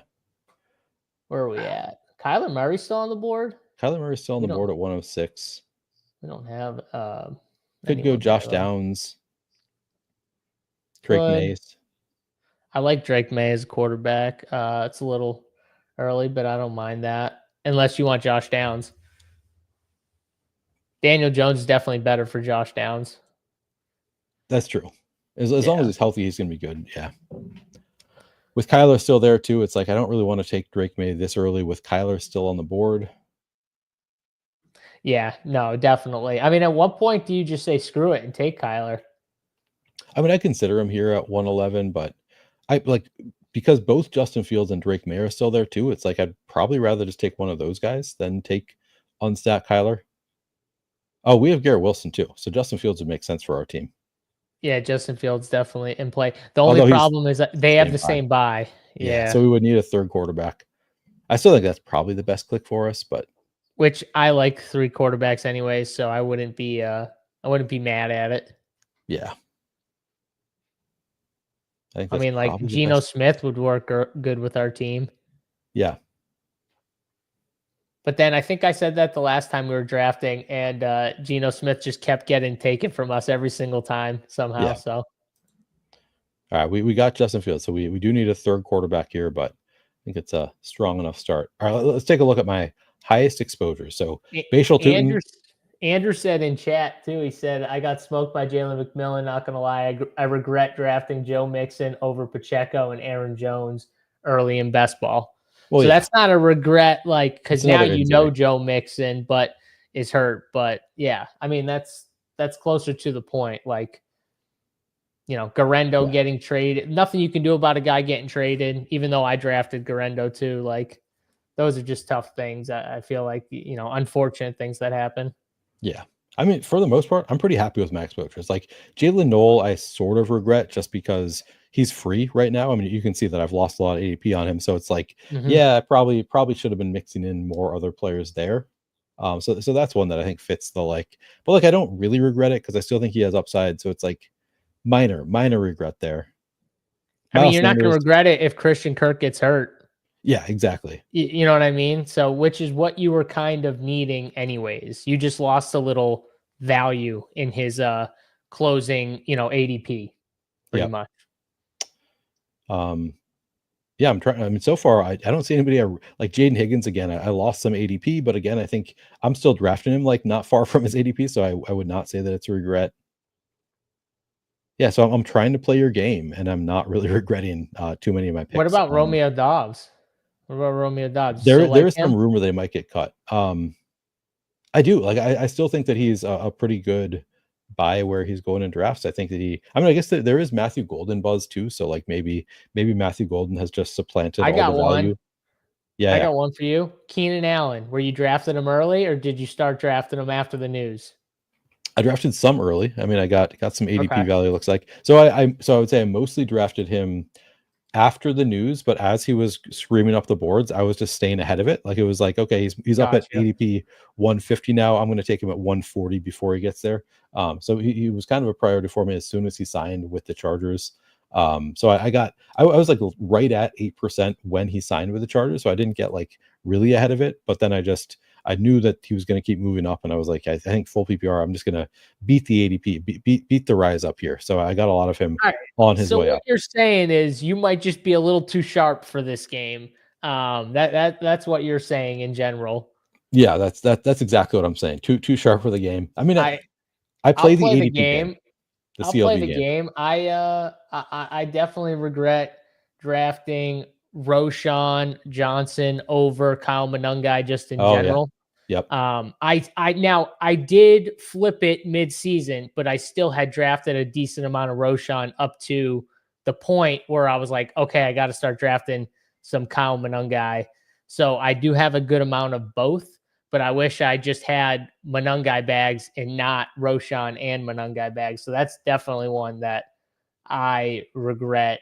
Where are we at? Kyler Murray still on the board? Kyler Murray's still on the board at 106. We don't have Could go anyone Josh there, Downs, Drake Mays. I like Drake May as a quarterback. It's a little early, but I don't mind that unless you want Josh Downs. Daniel Jones is definitely better for Josh Downs. That's true. As long as he's healthy, he's going to be good. Yeah. With Kyler still there too, it's like I don't really want to take Drake May this early with Kyler still on the board. Yeah, no, definitely. I mean, at what point do you just say screw it and take Kyler? I mean, I consider him here at 111, but I like because both Justin Fields and Drake May are still there too. It's like I'd probably rather just take one of those guys than take unstat Kyler. Oh, we have Garrett Wilson too, so Justin Fields would make sense for our team. Yeah, Justin Fields definitely in play. The only problem is that they have the same bye. Yeah, so we would need a third quarterback. I still think that's probably the best click for us, but which I like 3 quarterbacks anyways, so I wouldn't be I wouldn't be mad at it. Yeah. I mean, like Geno Smith would work good with our team. Yeah. But then I think I said that the last time we were drafting, and Geno Smith just kept getting taken from us every single time somehow. Yeah. So, all right, we got Justin Fields, so we do need a third quarterback here, but I think it's a strong enough start. All right, let's take a look at my highest exposure. So Bashal Tootin. Andrew said in chat too. He said, "I got smoked by Jalen McMillan. Not gonna lie, I regret drafting Joe Mixon over Pacheco and Aaron Jones early in best ball." Well, so that's not a regret, like, because now you know Joe Mixon, but is hurt. But yeah, I mean that's closer to the point. Like, you know, Garendo getting traded. Nothing you can do about a guy getting traded. Even though I drafted Garendo too. Like, those are just tough things. I feel like, you know, unfortunate things that happen. Yeah. I mean, for the most part, I'm pretty happy with my exposures. Like Jalen Noel, I sort of regret just because he's free right now. I mean, you can see that I've lost a lot of ADP on him. So it's like, yeah, probably should have been mixing in more other players there. So that's one that I think fits the like, but like I don't really regret it because I still think he has upside. So it's like minor regret there. I mean, you're not going to regret it if Christian Kirk gets hurt. Yeah, exactly. You know what I mean? So, which is what you were kind of needing anyways. You just lost a little value in his closing, you know, ADP pretty much. Yeah, I'm trying. I mean, so far, I don't see anybody like Jaden Higgins again. I lost some ADP, but again, I think I'm still drafting him like not far from his ADP. So I would not say that it's a regret. Yeah, so I'm trying to play your game, and I'm not really regretting too many of my picks. What about Romeo Dobbs? What about Romeo Dobbs? There is some rumor they might get cut. I do. Like, I still think that he's a pretty good buy where he's going in drafts. I think that I mean, I guess that there is Matthew Golden buzz too. So like maybe Matthew Golden has just supplanted all the value. Yeah, I got one for you. Keenan Allen. Were you drafted him early, or did you start drafting him after the news? I drafted some early. I mean, I got some ADP value, looks like. So I would say I mostly drafted him after the news, but as he was screaming up the boards, I was just staying ahead of it. Like, it was like, okay, he's up at ADP 150 now. I'm going to take him at 140 before he gets there. So he was kind of a priority for me as soon as he signed with the Chargers. So I was like right at 8% when he signed with the Chargers. So I didn't get like really ahead of it, but then I knew that he was going to keep moving up, and I was like, I think full PPR, I'm just going to beat the ADP, beat the rise up here. So I got a lot of him on his way up. So what you're saying is you might just be a little too sharp for this game. That's what you're saying in general. Yeah, that's exactly what I'm saying. Too sharp for the game. I mean, I play the ADP game. I'll play the game. I definitely regret drafting Roshan Johnson over Kyle Monangai just in general. Yeah. Yep. I did flip it mid-season, but I still had drafted a decent amount of Roshan up to the point where I was like, okay, I got to start drafting some Kyle Monangai. So I do have a good amount of both, but I wish I just had Monangai bags and not Roshan and Monangai bags. So that's definitely one that I regret,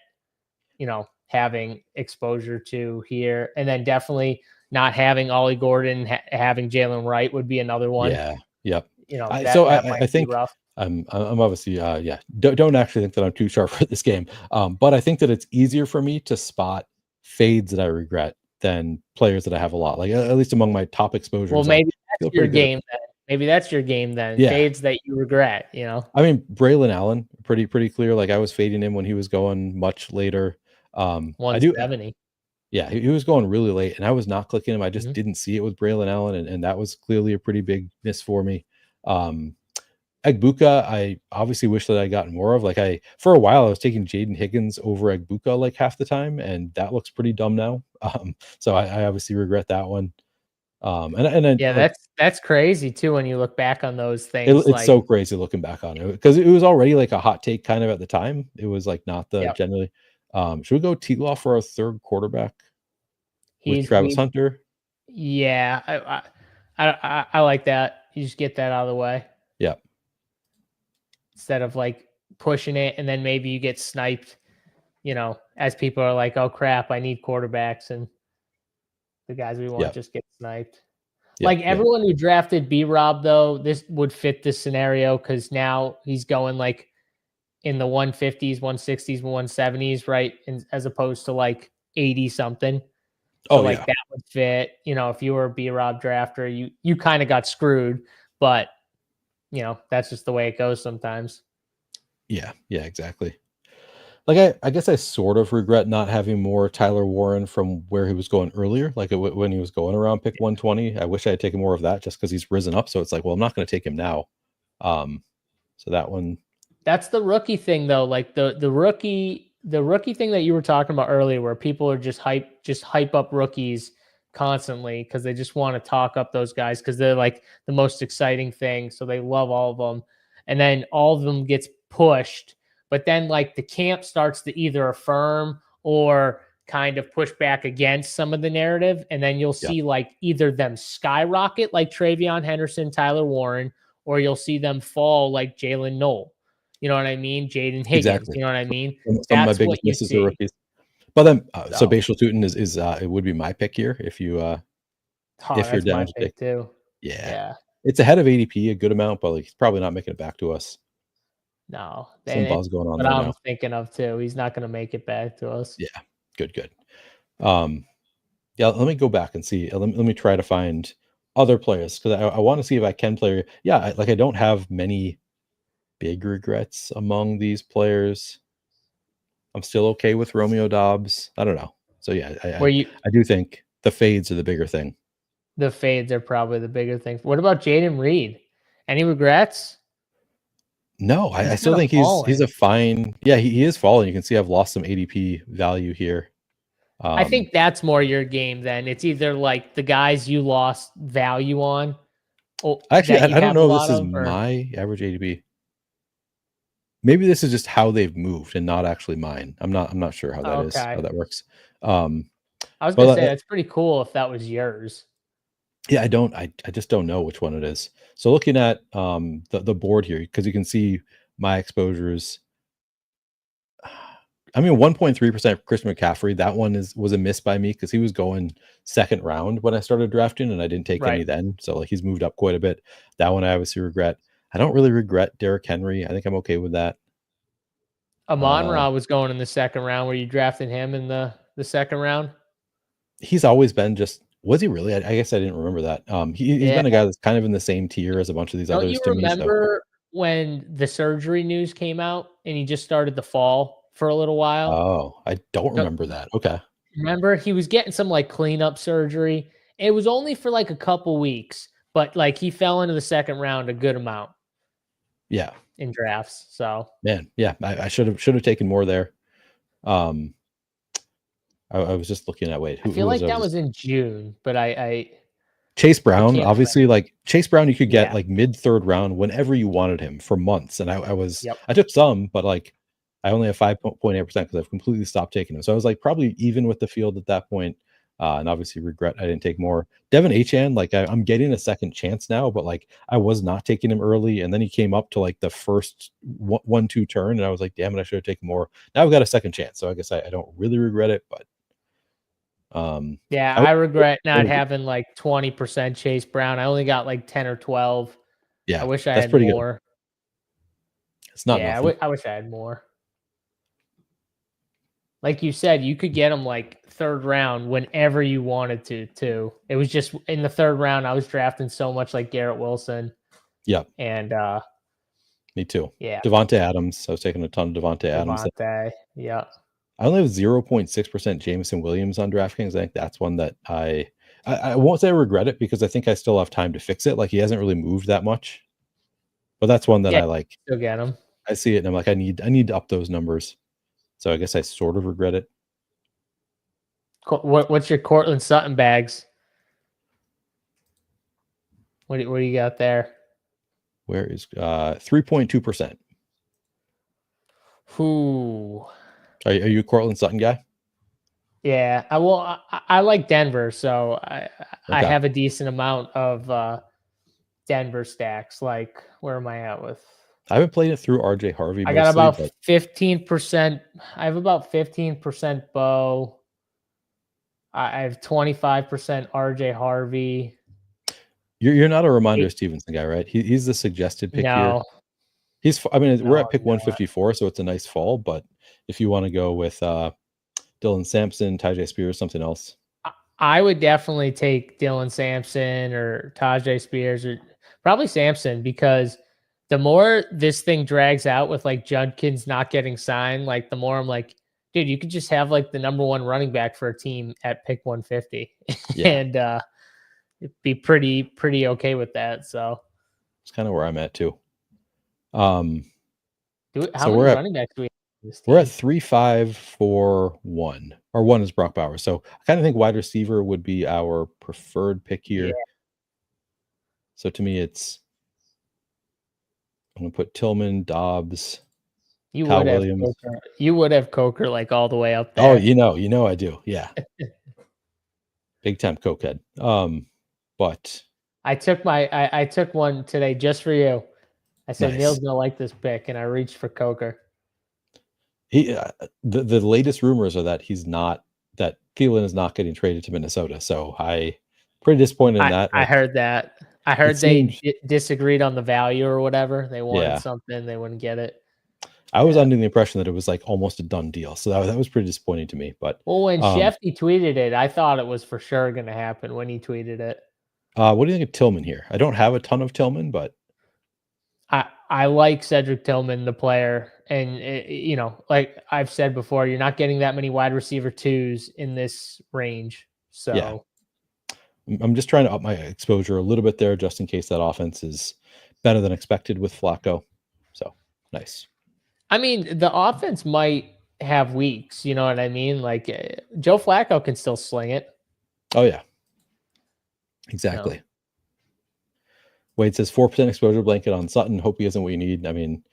you know, having exposure to here. And then definitely not having Ollie Gordon, having Jalen Wright would be another one. Yeah. Yep. You know, I think rough. I'm obviously, don't actually think that I'm too sharp for this game. But I think that it's easier for me to spot fades that I regret than players that I have a lot, like at least among my top exposures. Well, maybe that's your game then. Maybe that's your game then. Yeah. Fades that you regret, you know? I mean, Braylon Allen, pretty clear. Like, I was fading him when he was going much later. 170. Yeah, he was going really late, and I was not clicking him. I just didn't see it with Braylon Allen, and that was clearly a pretty big miss for me. Egbuka, I obviously wish that I gotten more of. Like, for a while I was taking Jaden Higgins over Egbuka like half the time, and that looks pretty dumb now. So I obviously regret that one. And yeah, that's crazy too when you look back on those things. It's so crazy looking back on it, because it was already like a hot take kind of at the time. It was like not the generally. Should we go T-Law for our third quarterback with Travis Hunter? Yeah, I like that. You just get that out of the way. Yeah. Instead of like pushing it, and then maybe you get sniped, you know, as people are like, oh crap, I need quarterbacks, and the guys we want just get sniped. Like everyone who drafted B-Rob, though, this would fit this scenario because now he's going like in the 150s, 160s, 170s, right? And as opposed to like 80 something. So that would fit. You know, if you were a B-Rob drafter, you kind of got screwed, but you know, that's just the way it goes sometimes. Yeah, exactly. Like I guess I sort of regret not having more Tyler Warren from where he was going earlier. Like when he was going around pick 120, I wish I had taken more of that just because he's risen up. So it's like, well, I'm not going to take him now. So that one. That's the rookie thing, though. Like the rookie thing that you were talking about earlier, where people are just hype up rookies constantly because they just want to talk up those guys because they're like the most exciting thing. So they love all of them, and then all of them gets pushed. But then like the camp starts to either affirm or kind of push back against some of the narrative. And then you'll see like either them skyrocket like Travion Henderson, Tyler Warren, or you'll see them fall like Jalen Knoll. You know what I mean? Jaden Higgins. Exactly. You know what I mean? Some of my biggest misses are rookies. But then, so Bashal Tutin is it would be my pick here if you if you're down to pick too. Yeah. It's ahead of ADP a good amount, but like he's probably not making it back to us. No, some buzz going on. But I'm thinking of too. He's not going to make it back to us. Yeah, good. Yeah, let me go back and see. Let me try to find other players because I want to see if I can play. Yeah, I don't have many big regrets among these players. I'm still okay with Romeo Dobbs. I don't know. So yeah, I do think the fades are the bigger thing. The fades are probably the bigger thing. What about Jaden Reed? Any regrets? No, I still think he's a fine. Yeah, he is falling. You can see I've lost some ADP value here. I think that's more your game then. It's either like the guys you lost value on. Actually, I don't know if this is my average ADP. Maybe this is just how they've moved and not actually mine. I'm not sure how that is, how that works. I was gonna say that's pretty cool if that was yours. Yeah, I just don't know which one it is. So looking at the board here, because you can see my exposures. I mean, 1.3% Chris McCaffrey. That one was a miss by me because he was going second round when I started drafting, and I didn't take any then. So like he's moved up quite a bit. That one I obviously regret. I don't really regret Derrick Henry. I think I'm okay with that. Amon-Ra was going in the second round. Were you drafting him in the second round? He's always been just. Was he really? I guess I didn't remember that. He's been a guy that's kind of in the same tier as a bunch of these others. Don't you remember when the surgery news came out and he just started to fall for a little while? Oh, I don't remember that. Okay. Remember, he was getting some like cleanup surgery. It was only for like a couple weeks, but like he fell into the second round a good amount. Yeah. In drafts. So man, yeah, I should have taken more there. I was just looking at I feel like that was in June, but I Chase Brown, obviously, like Chase Brown, you could get like mid third round whenever you wanted him for months, and I took some, but like I only have 5.8% because I've completely stopped taking him. So I was like probably even with the field at that point, and obviously regret I didn't take more. Devin Achane, like I'm getting a second chance now, but like I was not taking him early, and then he came up to like the first 1-2 turn, and I was like, damn it, I should have taken more. Now I've got a second chance, so I guess I don't really regret it, but. Yeah, I regret not having like 20% Chase Brown. I only got like 10 or 12. Yeah, I wish I had more. Good. It's not. Yeah, I wish I had more. Like you said, you could get him like third round whenever you wanted to. Too. It was just in the third round. I was drafting so much like Garrett Wilson. Yeah, and me too. Yeah, Devontae Adams. I was taking a ton of Devontae Adams. Yeah. I only have 0.6% Jameson Williams on DraftKings. I think that's one that I won't say I regret it because I think I still have time to fix it. Like he hasn't really moved that much, but that's one that I like. Still get him. I see it and I'm like, I need to up those numbers. So I guess I sort of regret it. What's your Cortland Sutton bags? What do you got there? Where is 3.2%? Who? Are you a Cortland Sutton guy? Yeah, I like Denver, so I have a decent amount of Denver stacks. Like, where am I at with? I haven't played it through RJ Harvey. I got about 15%. I have about 15% Bo. I have 25% RJ Harvey. You're not a Ramondre Stevenson guy, right? He's the suggested pick here. No. We're at pick I'm not. 154, so it's a nice fall. But if you want to go with Dylan Sampson, Tyjae Spears, something else, I would definitely take Dylan Sampson or Tyjae Spears, or probably Sampson, because the more this thing drags out with like Judkins not getting signed, like the more I'm like, dude, you could just have like the number one running back for a team at pick 150, yeah, and it'd be pretty okay with that. So it's kind of where I'm at too. how many running backs do we have in this team? We're at 3, 5, 4, 1. Or 1 is Brock Bowers. So I kind of think wide receiver would be our preferred pick here. Yeah. So to me, I'm going to put Tillman, Dobbs, Kyle Williams. You would have Coker like all the way up Oh, there. you know I do. Yeah. Big time cokehead. But I took one today just for you. I said, nice. Neil's gonna like this pick, and I reached for Coker. The latest rumors are that Thielen is not getting traded to Minnesota. So pretty disappointed in that. I heard that. I heard they disagreed on the value or whatever. They wanted something, they wouldn't get it. I was under the impression that it was like almost a done deal. So that was pretty disappointing to me. But when Shefty tweeted it, I thought it was for sure going to happen when he tweeted it. What do you think of Tillman here? I don't have a ton of Tillman, but I like Cedric Tillman, the player. And, like I've said before, you're not getting that many wide receiver 2s in this range. So yeah. I'm just trying to up my exposure a little bit there, just in case that offense is better than expected with Flacco. So nice. I mean, the offense might have weeks. You know what I mean? Like Joe Flacco can still sling it. Oh yeah, exactly. No. Wade says 4% exposure blanket on Sutton. Hope he isn't what you need. I mean,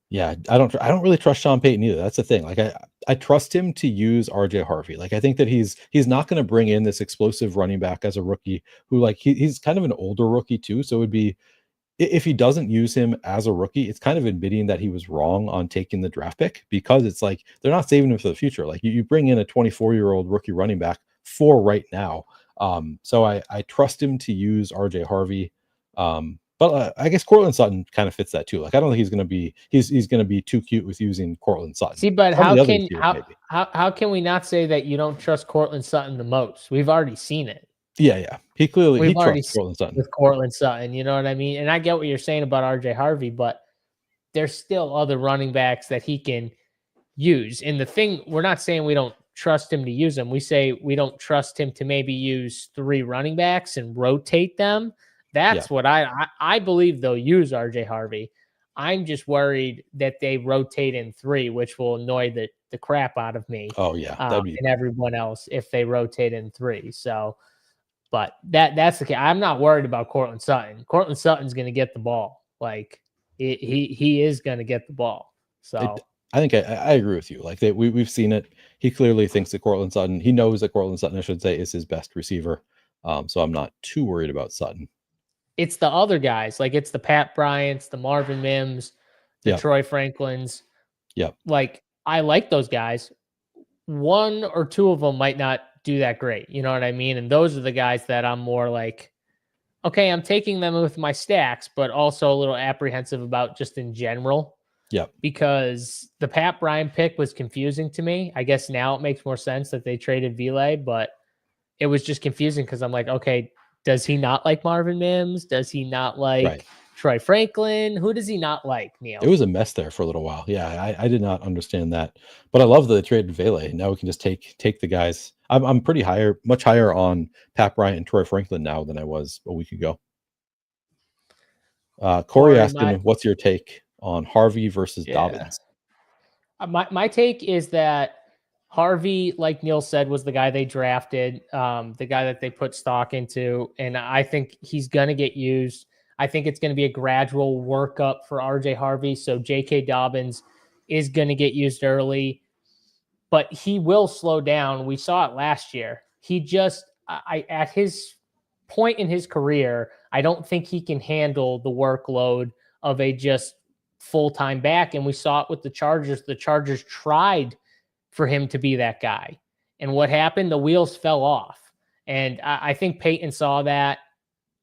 yeah, I don't really trust Sean Payton either. That's the thing. Like I trust him to use RJ Harvey. Like I think that he's not going to bring in this explosive running back as a rookie who like he's kind of an older rookie too. So it would be, if he doesn't use him as a rookie, it's kind of admitting that he was wrong on taking the draft pick, because it's like they're not saving him for the future. Like you bring in a 24-year-old rookie running back for right now. So I trust him to use RJ Harvey. But I guess Courtland Sutton kind of fits that too. Like I don't think he's going to be too cute with using Courtland Sutton. See, but how can we not say that you don't trust Courtland Sutton the most? We've already seen it. Yeah. He trusts Courtland Sutton. With Courtland Sutton, you know what I mean? And I get what you're saying about RJ Harvey, but there's still other running backs that he can use. And the thing, we're not saying we don't trust him to use them. We say we don't trust him to maybe use 3 running backs and rotate them. That's what I believe they'll use RJ Harvey. I'm just worried that they rotate in 3, which will annoy the crap out of me. Oh yeah. And everyone else if they rotate in 3. So, but that's the case. I'm not worried about Courtland Sutton. Courtland Sutton's going to get the ball. Like he is going to get the ball. So I think I agree with you. Like we've seen it. He clearly thinks that Courtland Sutton, he knows that Courtland Sutton, I should say, is his best receiver. So I'm not too worried about Sutton. It's the other guys. Like it's the Pat Bryants, the Marvin Mims, the Troy Franklins. Yeah. Like I like those guys. 1 or 2 of them might not do that great. You know what I mean? And those are the guys that I'm more like, okay, I'm taking them with my stacks, but also a little apprehensive about just in general. Yeah. Because the Pat Bryant pick was confusing to me. I guess now it makes more sense that they traded Vile, but it was just confusing because I'm like, okay, does he not like Marvin Mims? Does he not like Troy Franklin? Who does he not like, Neil? It was a mess there for a little while. Yeah, I did not understand that. But I love that they traded Vele. Now we can just take the guys. I'm pretty much higher on Pat Bryant and Troy Franklin now than I was a week ago. Corey asking, what's your take on Harvey versus Dobbins? My take is that Harvey, like Neil said, was the guy they drafted, the guy that they put stock into, and I think he's going to get used. I think it's going to be a gradual workup for RJ Harvey, so J.K. Dobbins is going to get used early, but he will slow down. We saw it last year. He just, at his point in his career, I don't think he can handle the workload of a just full-time back, and we saw it with the Chargers. The Chargers tried for him to be that guy. And what happened? The wheels fell off. And I think Peyton saw that.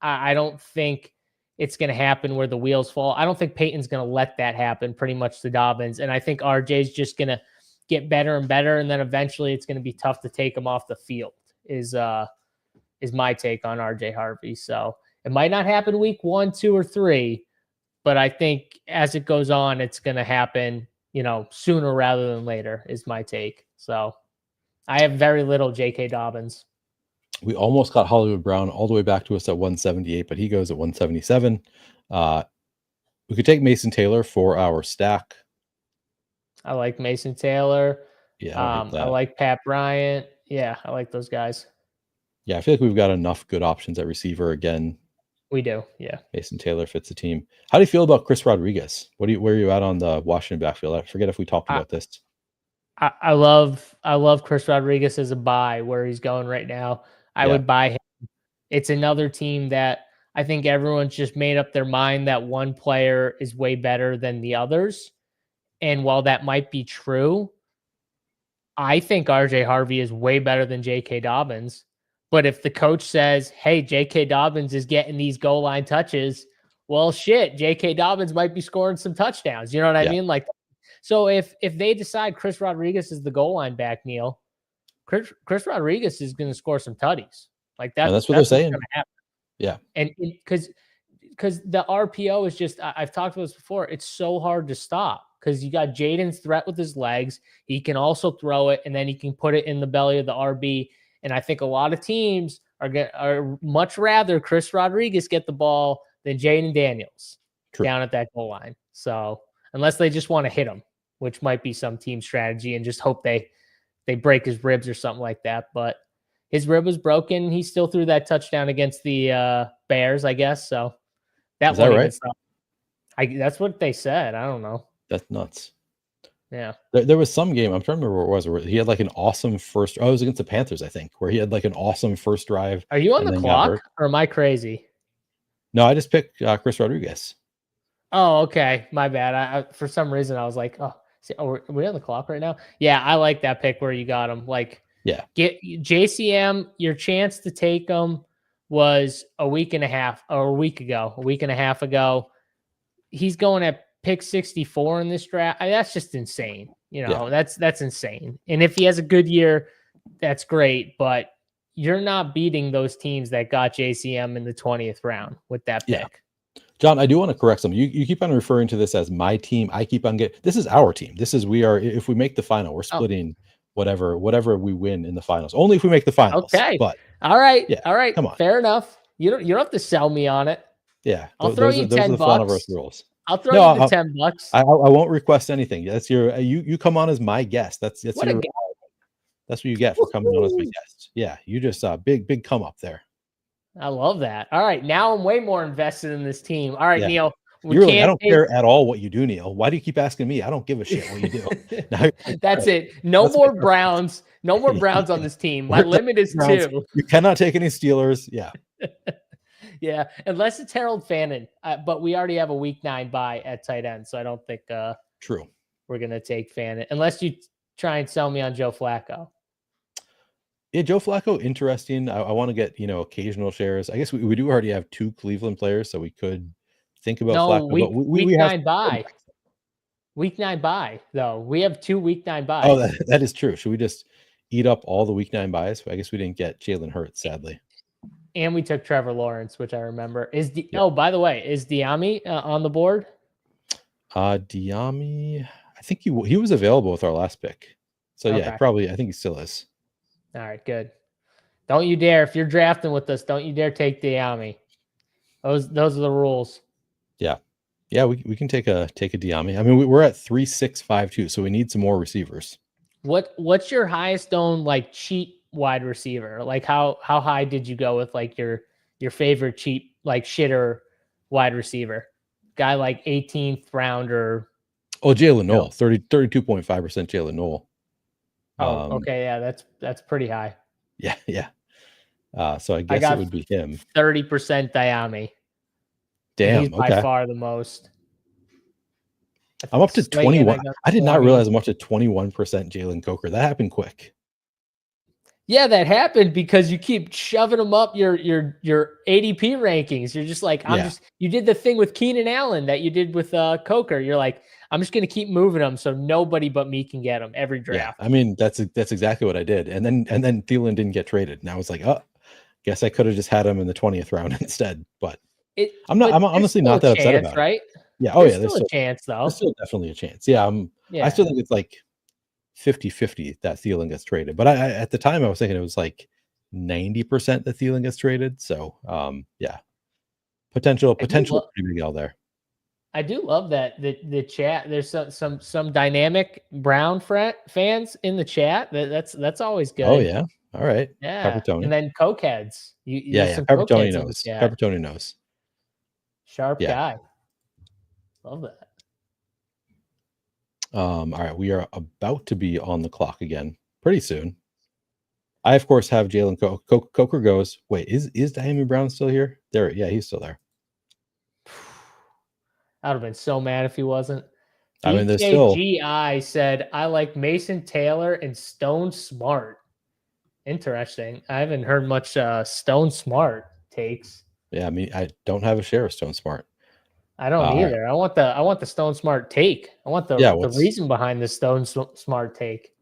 I don't think it's going to happen where the wheels fall. I don't think Peyton's going to let that happen pretty much to Dobbins. And I think RJ's just going to get better and better. And then eventually it's going to be tough to take him off the field is my take on RJ Harvey. So it might not happen week 1, 2, or 3, but I think as it goes on, it's going to happen, sooner rather than later is my take. So I have very little J.K. Dobbins. We almost got Hollywood Brown all the way back to us at 178, but he goes at 177. We could take Mason Taylor for our stack. I like Mason Taylor. Yeah, I like Pat Bryant. Yeah, I like those guys. Yeah, I feel like we've got enough good options at receiver again. We do, yeah. Mason Taylor fits the team. How do you feel about Chris Rodriguez? Where are you at on the Washington backfield? I forget if we talked about this. I love Chris Rodriguez as a buy where he's going right now. I would buy him. It's another team that I think everyone's just made up their mind that one player is way better than the others. And while that might be true, I think RJ Harvey is way better than J.K. Dobbins. But if the coach says, hey, J.K. Dobbins is getting these goal line touches, well, shit, J.K. Dobbins might be scoring some touchdowns. You know what I mean? Like, so if they decide Chris Rodriguez is the goal line back, Neil, Chris Rodriguez is going to score some tutties. Like that's what they're saying. Yeah. And because the RPO is just, I've talked about this before, it's so hard to stop because you got Jaden's threat with his legs. He can also throw it, and then he can put it in the belly of the RB. And I think a lot of teams are much rather Chris Rodriguez get the ball than Jaden Daniels down at that goal line. So unless they just want to hit him, which might be some team strategy, and just hope they break his ribs or something like that. But his rib was broken. He still threw that touchdown against the Bears, I guess. So is that right? That's what they said. I don't know. That's nuts. Yeah. There was some game, I'm trying to remember what it was, where he had like an awesome first. Oh, it was against the Panthers, I think, where he had like an awesome first drive. Are you on the clock or am I crazy? No, I just picked Chris Rodriguez. Oh, okay. My bad. I for some reason I was like, are we on the clock right now? Yeah, I like that pick where you got him. Like, get JCM. Your chance to take him was a week and a half ago. He's going at pick 64 in this draft. That's just insane. That's insane. And if he has a good year, that's great. But you're not beating those teams that got JCM in the 20th round with that pick. Yeah. John, I do want to correct something. You keep on referring to this as my team. I keep on getting, this is our team. If we make the final, we're splitting whatever we win in the finals. Only if we make the finals. Okay. But all right. Yeah, all right. Come on. Fair enough. You don't have to sell me on it. Yeah. I'll throw you $10. Rules. I'll throw you the $10. I won't request anything. That's your you come on as my guest. That's what you get for coming on as my guest. Yeah, you just big come up there. I love that. All right, now I'm way more invested in this team. All right, Neil. I don't care at all what you do, Neil. Why do you keep asking me? I don't give a shit what you do. That's it. No more Browns. No more Browns on this team. My limit is 2. You cannot take any Steelers. Yeah. Yeah, unless it's Harold Fannin. But we already have a week 9 bye at tight end, so I don't think true. We're gonna take Fannin unless you try and sell me on Joe Flacco. Yeah, Joe Flacco, interesting. I want to get occasional shares. I guess we do already have 2 Cleveland players, so we could think about Flacco. Week 9 bye. Week 9 bye, though. We have 2 week 9 buys. Oh, that is true. Should we just eat up all the week 9 buys? I guess we didn't get Jalen Hurts, sadly. And we took Trevor Lawrence, which I remember. Oh, by the way, is Diami on the board? Diami, I think he was available with our last pick. So yeah, probably. I think he still is. All right, good. Don't you dare, if you're drafting with us, don't you dare take Diami. Those are the rules. Yeah. Yeah, we can take a Diami. I mean, we're at 3.652, so we need some more receivers. What's your highest owned like cheap wide receiver? Like how high did you go with like your favorite cheap like shitter wide receiver? Guy like 18th rounder. Oh, Jalen Noel, 32.5% Jalen Noel. Oh, okay, yeah, that's pretty high. Yeah. So I guess it would be him. 30% Diami. Damn, he's by far the most. I'm up to 21. I did not realize I'm up to 21% Jalen Coker. That happened quick. Yeah, that happened because you keep shoving them up your ADP rankings. You're just like, you did the thing with Keenan Allen that you did with Coker. You're like, I'm just gonna keep moving them so nobody but me can get them every draft. Yeah, I mean that's exactly what I did, and then Thielen didn't get traded, and I was like, oh, guess I could have just had him in the 20th round instead. But I'm honestly not that upset about it. Right? Yeah. Oh, yeah. There's still a chance, though. There's still definitely a chance. Yeah. I still think it's like 50-50 that Thielen gets traded. But I at the time I was thinking it was like 90% that Thielen gets traded. So yeah, potential pretty big L there. I do love that the chat. There's some dynamic Brown fans in the chat. That's always good. Oh yeah. All right. Yeah. Pepper Tony. And then Cokeheads. Yeah. Pepper Tony knows. Pepper Tony knows. Sharp guy. Love that. All right, we are about to be on the clock again pretty soon. I of course have Jalen Coker goes. Wait, is Diamond Brown still here? There, yeah, he's still there. I would have been so mad if he wasn't. I mean, there's still GI said I like Mason Taylor and Stone Smart. Interesting. I haven't heard much Stone Smart takes. Yeah, I mean, I don't have a share of Stone Smart. I don't either. Right. I want the Stone Smart take. I want the reason behind the Stone Smart take.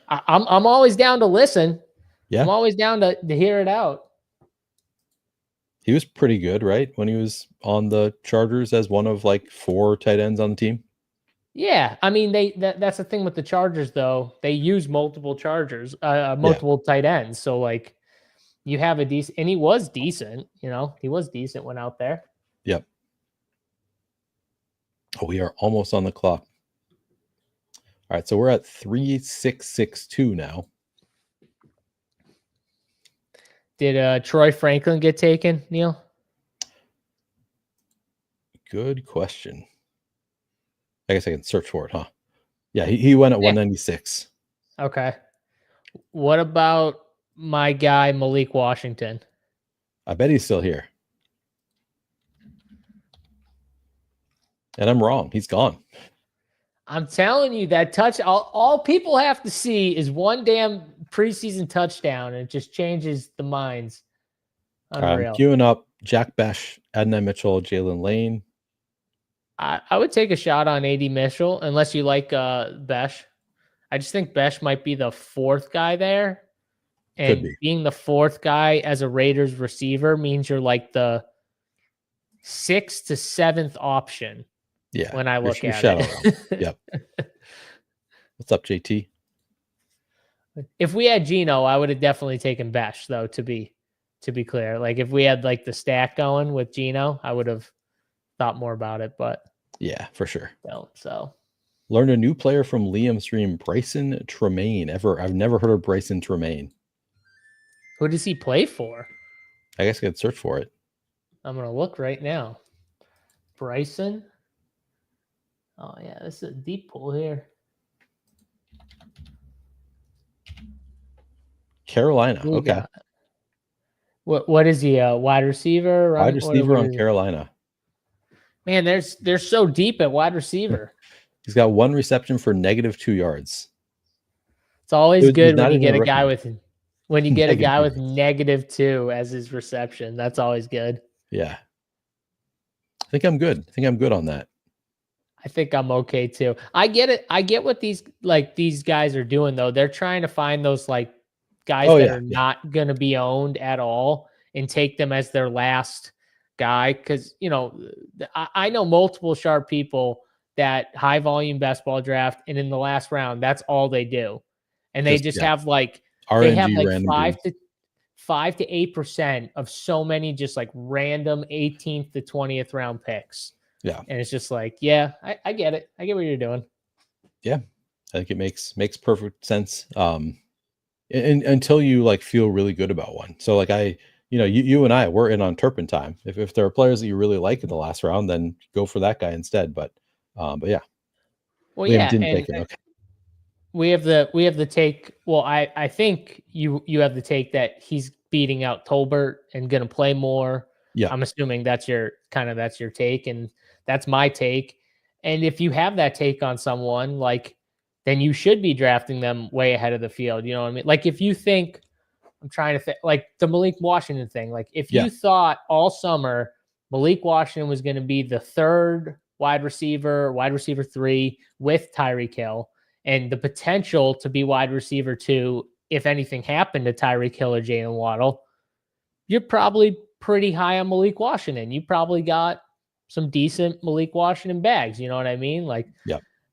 I'm always down to listen. Yeah, I'm always down to hear it out. He was pretty good, right? When he was on the Chargers as one of like 4 tight ends on the team. Yeah, I mean that's the thing with the Chargers though. They use multiple tight ends. So like you have a decent, and he was decent. You know, he was decent when out there. Yep. Oh, we are almost on the clock. All right, so we're at 3662 now. Did Troy Franklin get taken, Neil? Good question. I guess I can search for it, huh? Yeah, he went at 196. Okay. What about my guy Malik Washington? I bet he's still here. And I'm wrong. He's gone. I'm telling you that all people have to see is one damn preseason touchdown, and it just changes the minds. Unreal. I'm queuing up Jack Besh, Adonai Mitchell, Jalen Lane. I would take a shot on AD Mitchell unless you like Besh. I just think Besh might be the 4th guy there. And being the 4th guy as a Raiders receiver means you're like the 6th to 7th option. Yeah. When I look at it. Yep. What's up, JT? If we had Geno, I would have definitely taken Besh, though, to be clear. Like if we had like the stack going with Geno, I would have thought more about it, but yeah, for sure. So learned a new player from Liam's stream, Bryson Tremaine. I've never heard of Bryson Tremaine. Who does he play for? I guess I could search for it. I'm gonna look right now. Bryson. Oh yeah, this is a deep pool here. Carolina. Okay. What is he? A wide receiver? Wide receiver on Carolina. Man, they're so deep at wide receiver. He's got 1 reception for -2 yards. It's always good when you get a guy with -2 as his reception. That's always good. Yeah. I think I'm good. On that. I think I'm okay too. I get it. I get what these guys are doing though. They're trying to find those like guys that are not going to be owned at all and take them as their last guy. Cause you know, I know multiple sharp people that high volume best ball draft. And in the last round, that's all they do. And they just have like, they have like 5 to 8% of so many just like random 18th to 20th round picks. Yeah. And it's just like, yeah, I get it. I get what you're doing. Yeah. I think it makes perfect sense. Until you like feel really good about one. So like you and I, we're in on Turpentine. If there are players that you really like in the last round, then go for that guy instead. But yeah. Well, Liam didn't take it. Okay. We have the take. Well, I think you have the take that he's beating out Tolbert and going to play more. Yeah. I'm assuming that's your take, and that's my take. And if you have that take on someone, like then you should be drafting them way ahead of the field. You know what I mean? Like if you think, I'm trying to think, like the Malik Washington thing, like if you thought all summer Malik Washington was going to be the third wide receiver 3 with Tyreek Hill and the potential to be wide receiver 2 if anything happened to Tyreek Hill or Jalen Waddle, you're probably pretty high on Malik Washington. You probably got some decent Malik Washington bags. You know what I mean? Like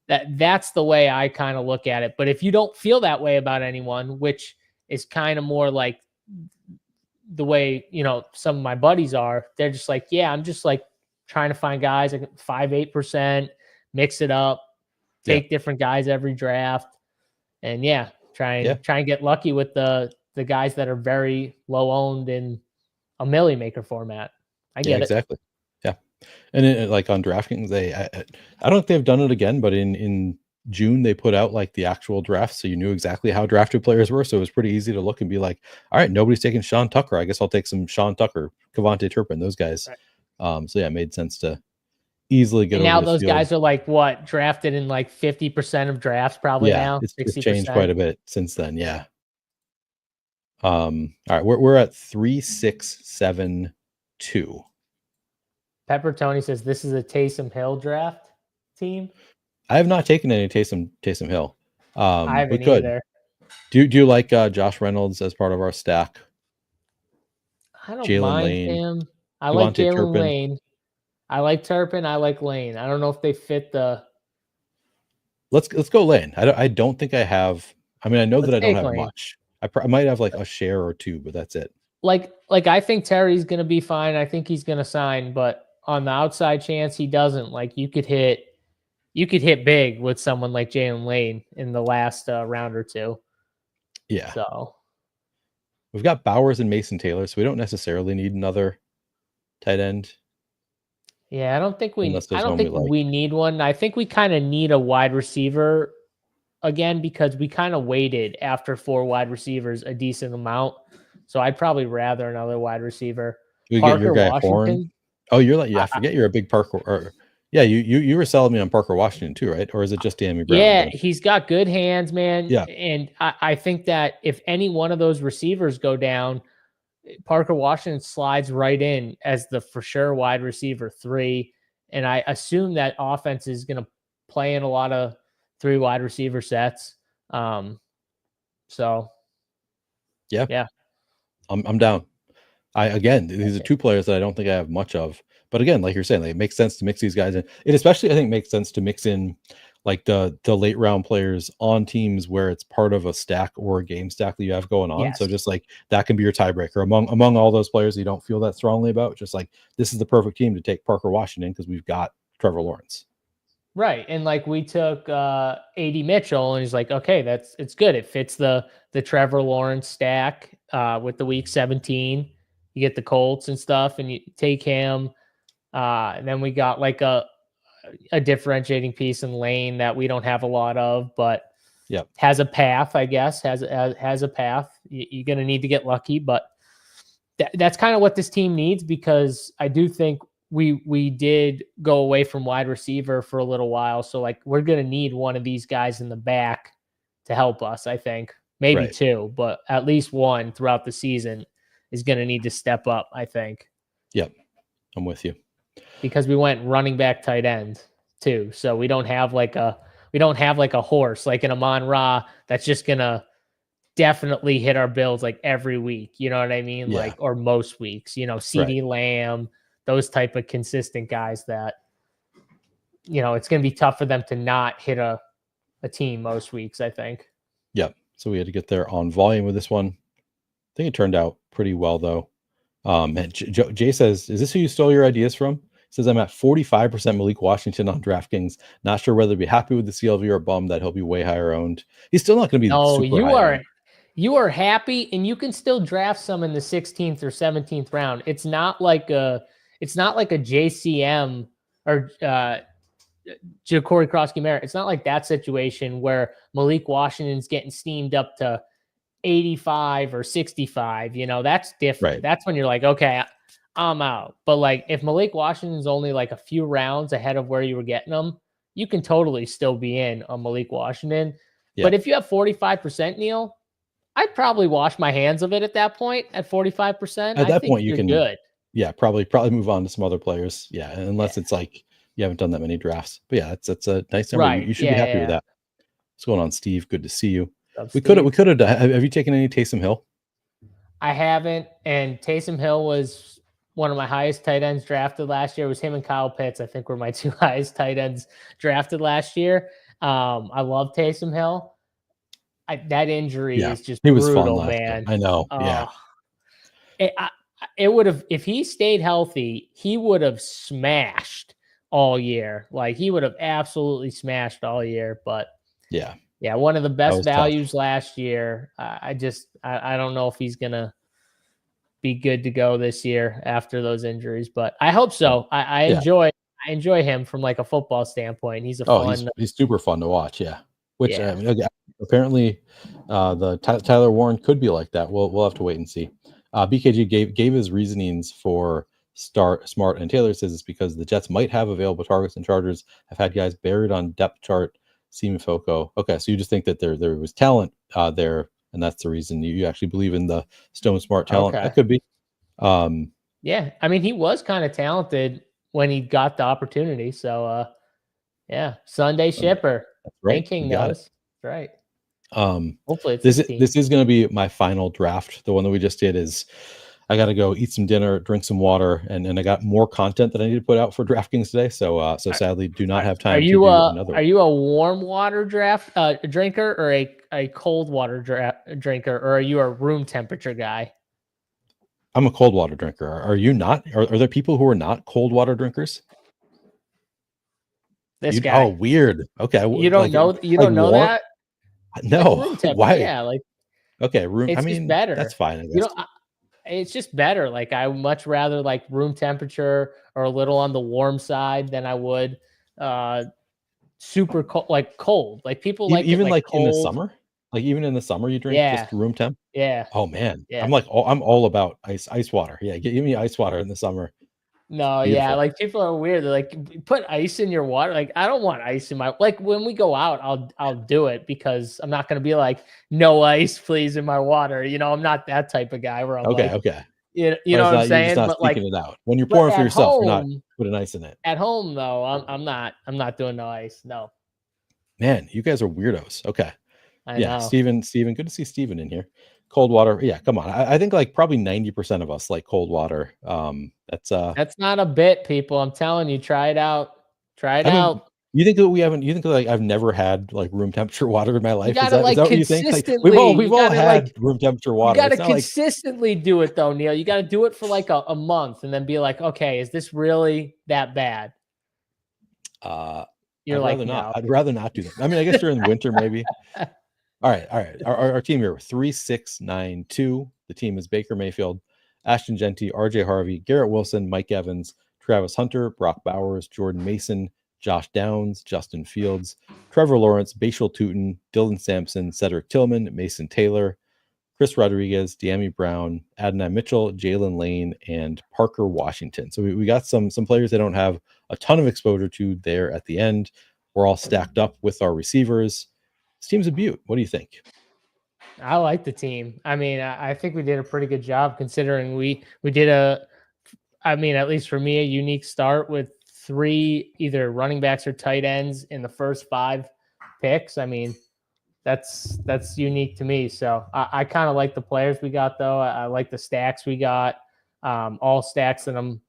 that's the way I kind of look at it. But if you don't feel that way about anyone, which is kind of more like the way, you know, some of my buddies are, they're just like, yeah, I'm just like trying to find guys like 5-8%, mix it up, take different guys every draft. And try and get lucky with the guys that are very low owned in a milli maker format. I get it. Exactly. Yeah. And like on DraftKings, I don't know if they've done it again, but in June, they put out like the actual draft. So you knew exactly how drafted players were. So it was pretty easy to look and be like, all right, nobody's taking Sean Tucker. I guess I'll take some Sean Tucker, Kevontae Turpin, those guys. Right. So it made sense to easily get over now those field. Guys are like what, drafted in like 50% of drafts probably now. It's changed quite a bit since then. Yeah. All right, we're at 3-6-7-2. Pepper Tony says this is a Taysom Hill draft team. I have not taken any Taysom Hill. I haven't either. Do you like Josh Reynolds as part of our stack? I don't mind him. I like Jalen Lane. I like Turpin. I like Lane. I don't know if they fit the. Let's go Lane. I don't think I have. I mean, I know that I don't have Lane. Much. I might have like a share or two, but that's it. Like I think Terry's going to be fine. I think he's going to sign, but on the outside chance he doesn't, like you could hit big with someone like Jalen Lane in the last round or two. Yeah. So we've got Bowers and Mason Taylor, so we don't necessarily need another tight end. Yeah, I don't think we need one. I think we kind of need a wide receiver again because we kind of waited after 4 wide receivers a decent amount. So I'd probably rather another wide receiver. You get your guy Horn. Oh, you're like, I forget you're a big Parker. Or you were selling me on Parker Washington too, right? Or is it just Danny Brown? Yeah, he's got good hands, man. Yeah, and I think that if any one of those receivers go down, Parker Washington slides right in as the for sure wide receiver 3. And I assume that offense is going to play in a lot of 3 wide receiver sets. So yeah. I'm down. These are 2 players that I don't think I have much of. But again, like you're saying, like, it makes sense to mix these guys in. It especially, I think, makes sense to mix in like the late round players on teams where it's part of a stack or a game stack that you have going on. Yes. So just like that can be your tiebreaker among all those players you don't feel that strongly about. Just like this is the perfect team to take Parker Washington because we've got Trevor Lawrence. Right. And like we took AD Mitchell and he's like, okay, it's good. It fits the Trevor Lawrence stack with the week 17. You get the Colts and stuff and you take him. And then we got like a differentiating piece in Lane that we don't have a lot of, but has a path, I guess, has a path. You're going to need to get lucky, but that's kind of what this team needs because I do think we did go away from wide receiver for a little while. So like we're going to need one of these guys in the back to help us, I think. Maybe 2, but at least 1 throughout the season is going to need to step up, I think. Yep. I'm with you. Because we went running back tight end too. So we don't have like a horse like an Amon-Ra that's just going to definitely hit our bills like every week. You know what I mean? Yeah. Like, or most weeks, you know, CeeDee Lamb, those type of consistent guys that, you know, it's going to be tough for them to not hit a team most weeks, I think. Yep. So we had to get there on volume with this one. I think it turned out pretty well though. And Jay says, is this who you stole your ideas from? He says, I'm at 45% Malik Washington on DraftKings. Not sure whether to be happy with the CLV or bummed that he'll be way higher owned. He's still not going to be super high. You are happy and you can still draft some in the 16th or 17th round. It's not like a JCM or Ja'Cory Croskey-Merritt. It's not like that situation where Malik Washington's getting steamed up to 85 or 65. You know, that's different. Right. That's when you're like, okay, I'm out. But like if Malik Washington's only like a few rounds ahead of where you were getting them, you can totally still be in on Malik Washington. Yeah. But if you have 45%, Neil, I'd probably wash my hands of it at that point. At 45%, at that point you're you can good. Yeah, probably move on to some other players. Yeah, unless it's like you haven't done that many drafts. But yeah, that's a nice number. Right. You should be happy with that. What's going on, Steve? Good to see you. We could have. Have you taken any Taysom Hill? I haven't. And Taysom Hill was one of my highest tight ends drafted last year. It was him and Kyle Pitts, I think, were my 2 highest tight ends drafted last year. I love Taysom Hill. That injury is just brutal, man. I know. Yeah. It would have, if he stayed healthy, he would have smashed all year. Like, he would have absolutely smashed all year. But yeah, one of the best values last year. I don't know if he's gonna be good to go this year after those injuries, but I hope so. I enjoy him from like a football standpoint. He's he's super fun to watch. Yeah, which apparently the Tyler Warren could be like that. We'll have to wait and see. BKG gave his reasonings for Smart and Taylor. Says it's because the Jets might have available targets and Chargers have had guys buried on depth chart. Seem Foco. Okay, so you just think that there was talent there, and that's the reason you actually believe in the Stone Smart talent. That could be. Yeah, I mean, he was kind of talented when he got the opportunity. So Sunday shipper. That's right. King knows. That's right. Hopefully this is going to be my final draft. The one that we just did is I got to go eat some dinner, drink some water, and I got more content that I need to put out for DraftKings today. So sadly do not have time. Are you a warm water drinker or a cold water drinker, or are you a room temperature guy? I'm a cold water drinker. Are you not? Are there people who are not cold water drinkers? This guy. Oh, weird. Okay. You don't know. You don't know that. No. Like why? Yeah. Like. Okay. Room. It's just better. That's fine. I guess. It's just better. Like, I would much rather like room temperature or a little on the warm side than I would super cold. Like cold. Like people like even it, like cold. In the summer. Like even in the summer, you drink just room temp. Yeah. Oh man. Yeah. I'm all about ice water. Yeah. Give me ice water in the summer. No, beautiful. Yeah, like people are weird. They're like, put ice in your water. Like, I don't want ice in my, like when we go out, I'll do it because I'm not gonna be like, no ice, please, in my water. You know, I'm not that type of guy where I'm okay. You know what I'm saying? You're just not speaking it out. When you're pouring for yourself, you're not putting ice in it. At home though, I'm not doing no ice. No. Man, you guys are weirdos. Okay. I know. Steven, good to see Steven in here. Cold water. Yeah, come on. I think like probably 90% of us like cold water. That's not a bit, people. I'm telling you, try it out. Out. You think that you think like I've never had like room temperature water in my life? Is that what you think? Like, we've all had room temperature water. You got to consistently do it though, Neil. You got to do it for like a month and then be like, okay, is this really that bad? You're like, no. I'd rather not do that. I mean, I guess during the winter, maybe. All right. Our team here, 3-6-9-2. The team is Baker Mayfield, Ashton Genty, RJ Harvey, Garrett Wilson, Mike Evans, Travis Hunter, Brock Bowers, Jordan Mason, Josh Downs, Justin Fields, Trevor Lawrence, Bashal Tutin, Dylan Sampson, Cedric Tillman, Mason Taylor, Chris Rodriguez, De'Ami Brown, Adonai Mitchell, Jalen Lane, and Parker Washington. So we got some players that don't have a ton of exposure to there at the end. We're all stacked up with our receivers. This team's a beaut. What do you think? I like the team. I mean, I think we did a pretty good job considering we did at least for me, a unique start with 3 either running backs or tight ends in the first 5 picks. I mean, that's unique to me. So I kind of like the players we got, though. I like the stacks we got, all stacks that I'm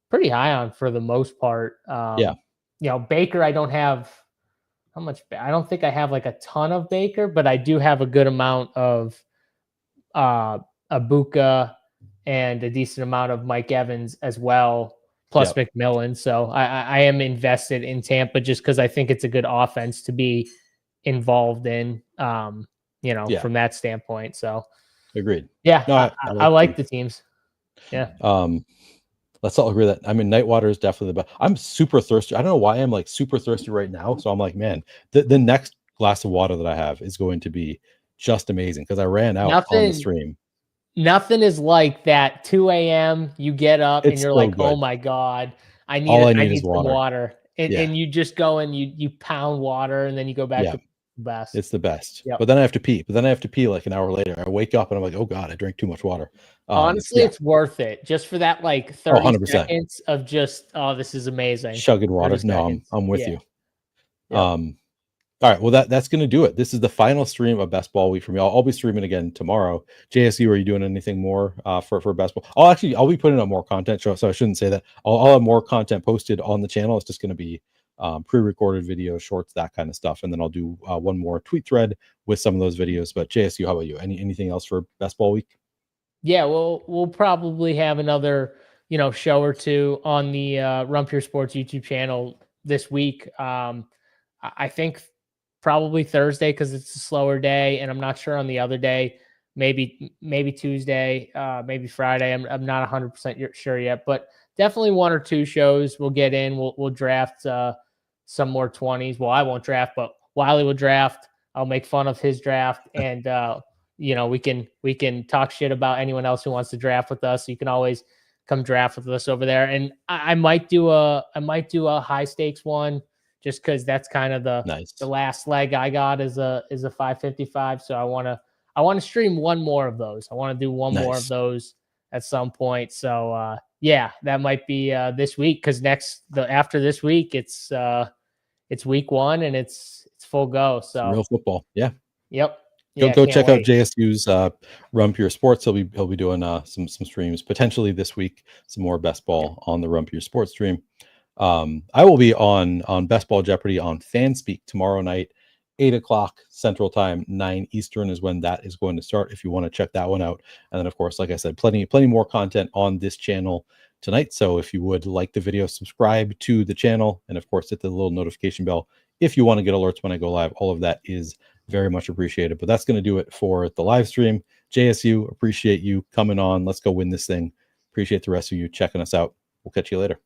pretty high on for the most part. You know, Baker, I don't have how much. I don't think I have like a ton of Baker, but I do have a good amount of Abuka and a decent amount of Mike Evans as well, plus McMillan. So I am invested in Tampa just because I think it's a good offense to be involved in, from that standpoint. So agreed. Yeah, no, I like the teams. Yeah. Let's all agree that, I mean, Nightwater is definitely the best. I'm super thirsty. I don't know why I'm like super thirsty right now. So I'm like, man, the next glass of water that I have is going to be just amazing because I ran out on the stream. Nothing is like that 2 a.m. You get up and you're so like, good. Oh my God, I need some water. And you just go and you pound water and then you go back to best. It's the best. But then I have to pee. Like an hour later. I wake up and I'm like, oh God, I drank too much water. Honestly, it's worth it just for that like 30 seconds of just, oh, this is amazing. Chugging water. No, I'm with you. All right. Well, that's going to do it. This is the final stream of Best Ball Week for me. I'll be streaming again tomorrow. JSU, are you doing anything more for Best Ball? I'll be putting up more content. So I shouldn't say that. I'll have more content posted on the channel. It's just going to be pre-recorded videos, shorts, that kind of stuff. And then I'll do one more tweet thread with some of those videos. But JSU, how about you? Anything else for Best Ball Week? Yeah, we'll probably have another, show or two on the Rump Your Sports YouTube channel this week. I think probably Thursday because it's a slower day, and I'm not sure on the other day. Maybe Tuesday, maybe Friday. I'm not 100% sure yet, but definitely one or two shows we'll get in. We'll draft some more 20s. Well, I won't draft, but Wiley will draft. I'll make fun of his draft, and we can talk shit about anyone else who wants to draft with us. So you can always come draft with us over there. And I might do a high stakes one, just because that's kind of the last leg I got is a 555. So I want to stream one more of those. I want to do one more of those at some point. So that might be this week, because after this week it's week 1 and it's full go. So real football. Yeah. Yep. Go check out JSU's Rump Your Sports. He'll be doing some streams potentially this week. Some more best ball on the Rump Your Sports stream. I will be on Best Ball Jeopardy on FanSpeak tomorrow night, 8:00 Central Time, 9 Eastern is when that is going to start. If you want to check that one out, and then of course, like I said, plenty more content on this channel tonight. So if you would like the video, subscribe to the channel, and of course, hit the little notification bell if you want to get alerts when I go live. All of that is very much appreciated. But that's going to do it for the live stream. JSU, appreciate you coming on. Let's go win this thing. Appreciate the rest of you checking us out. We'll catch you later.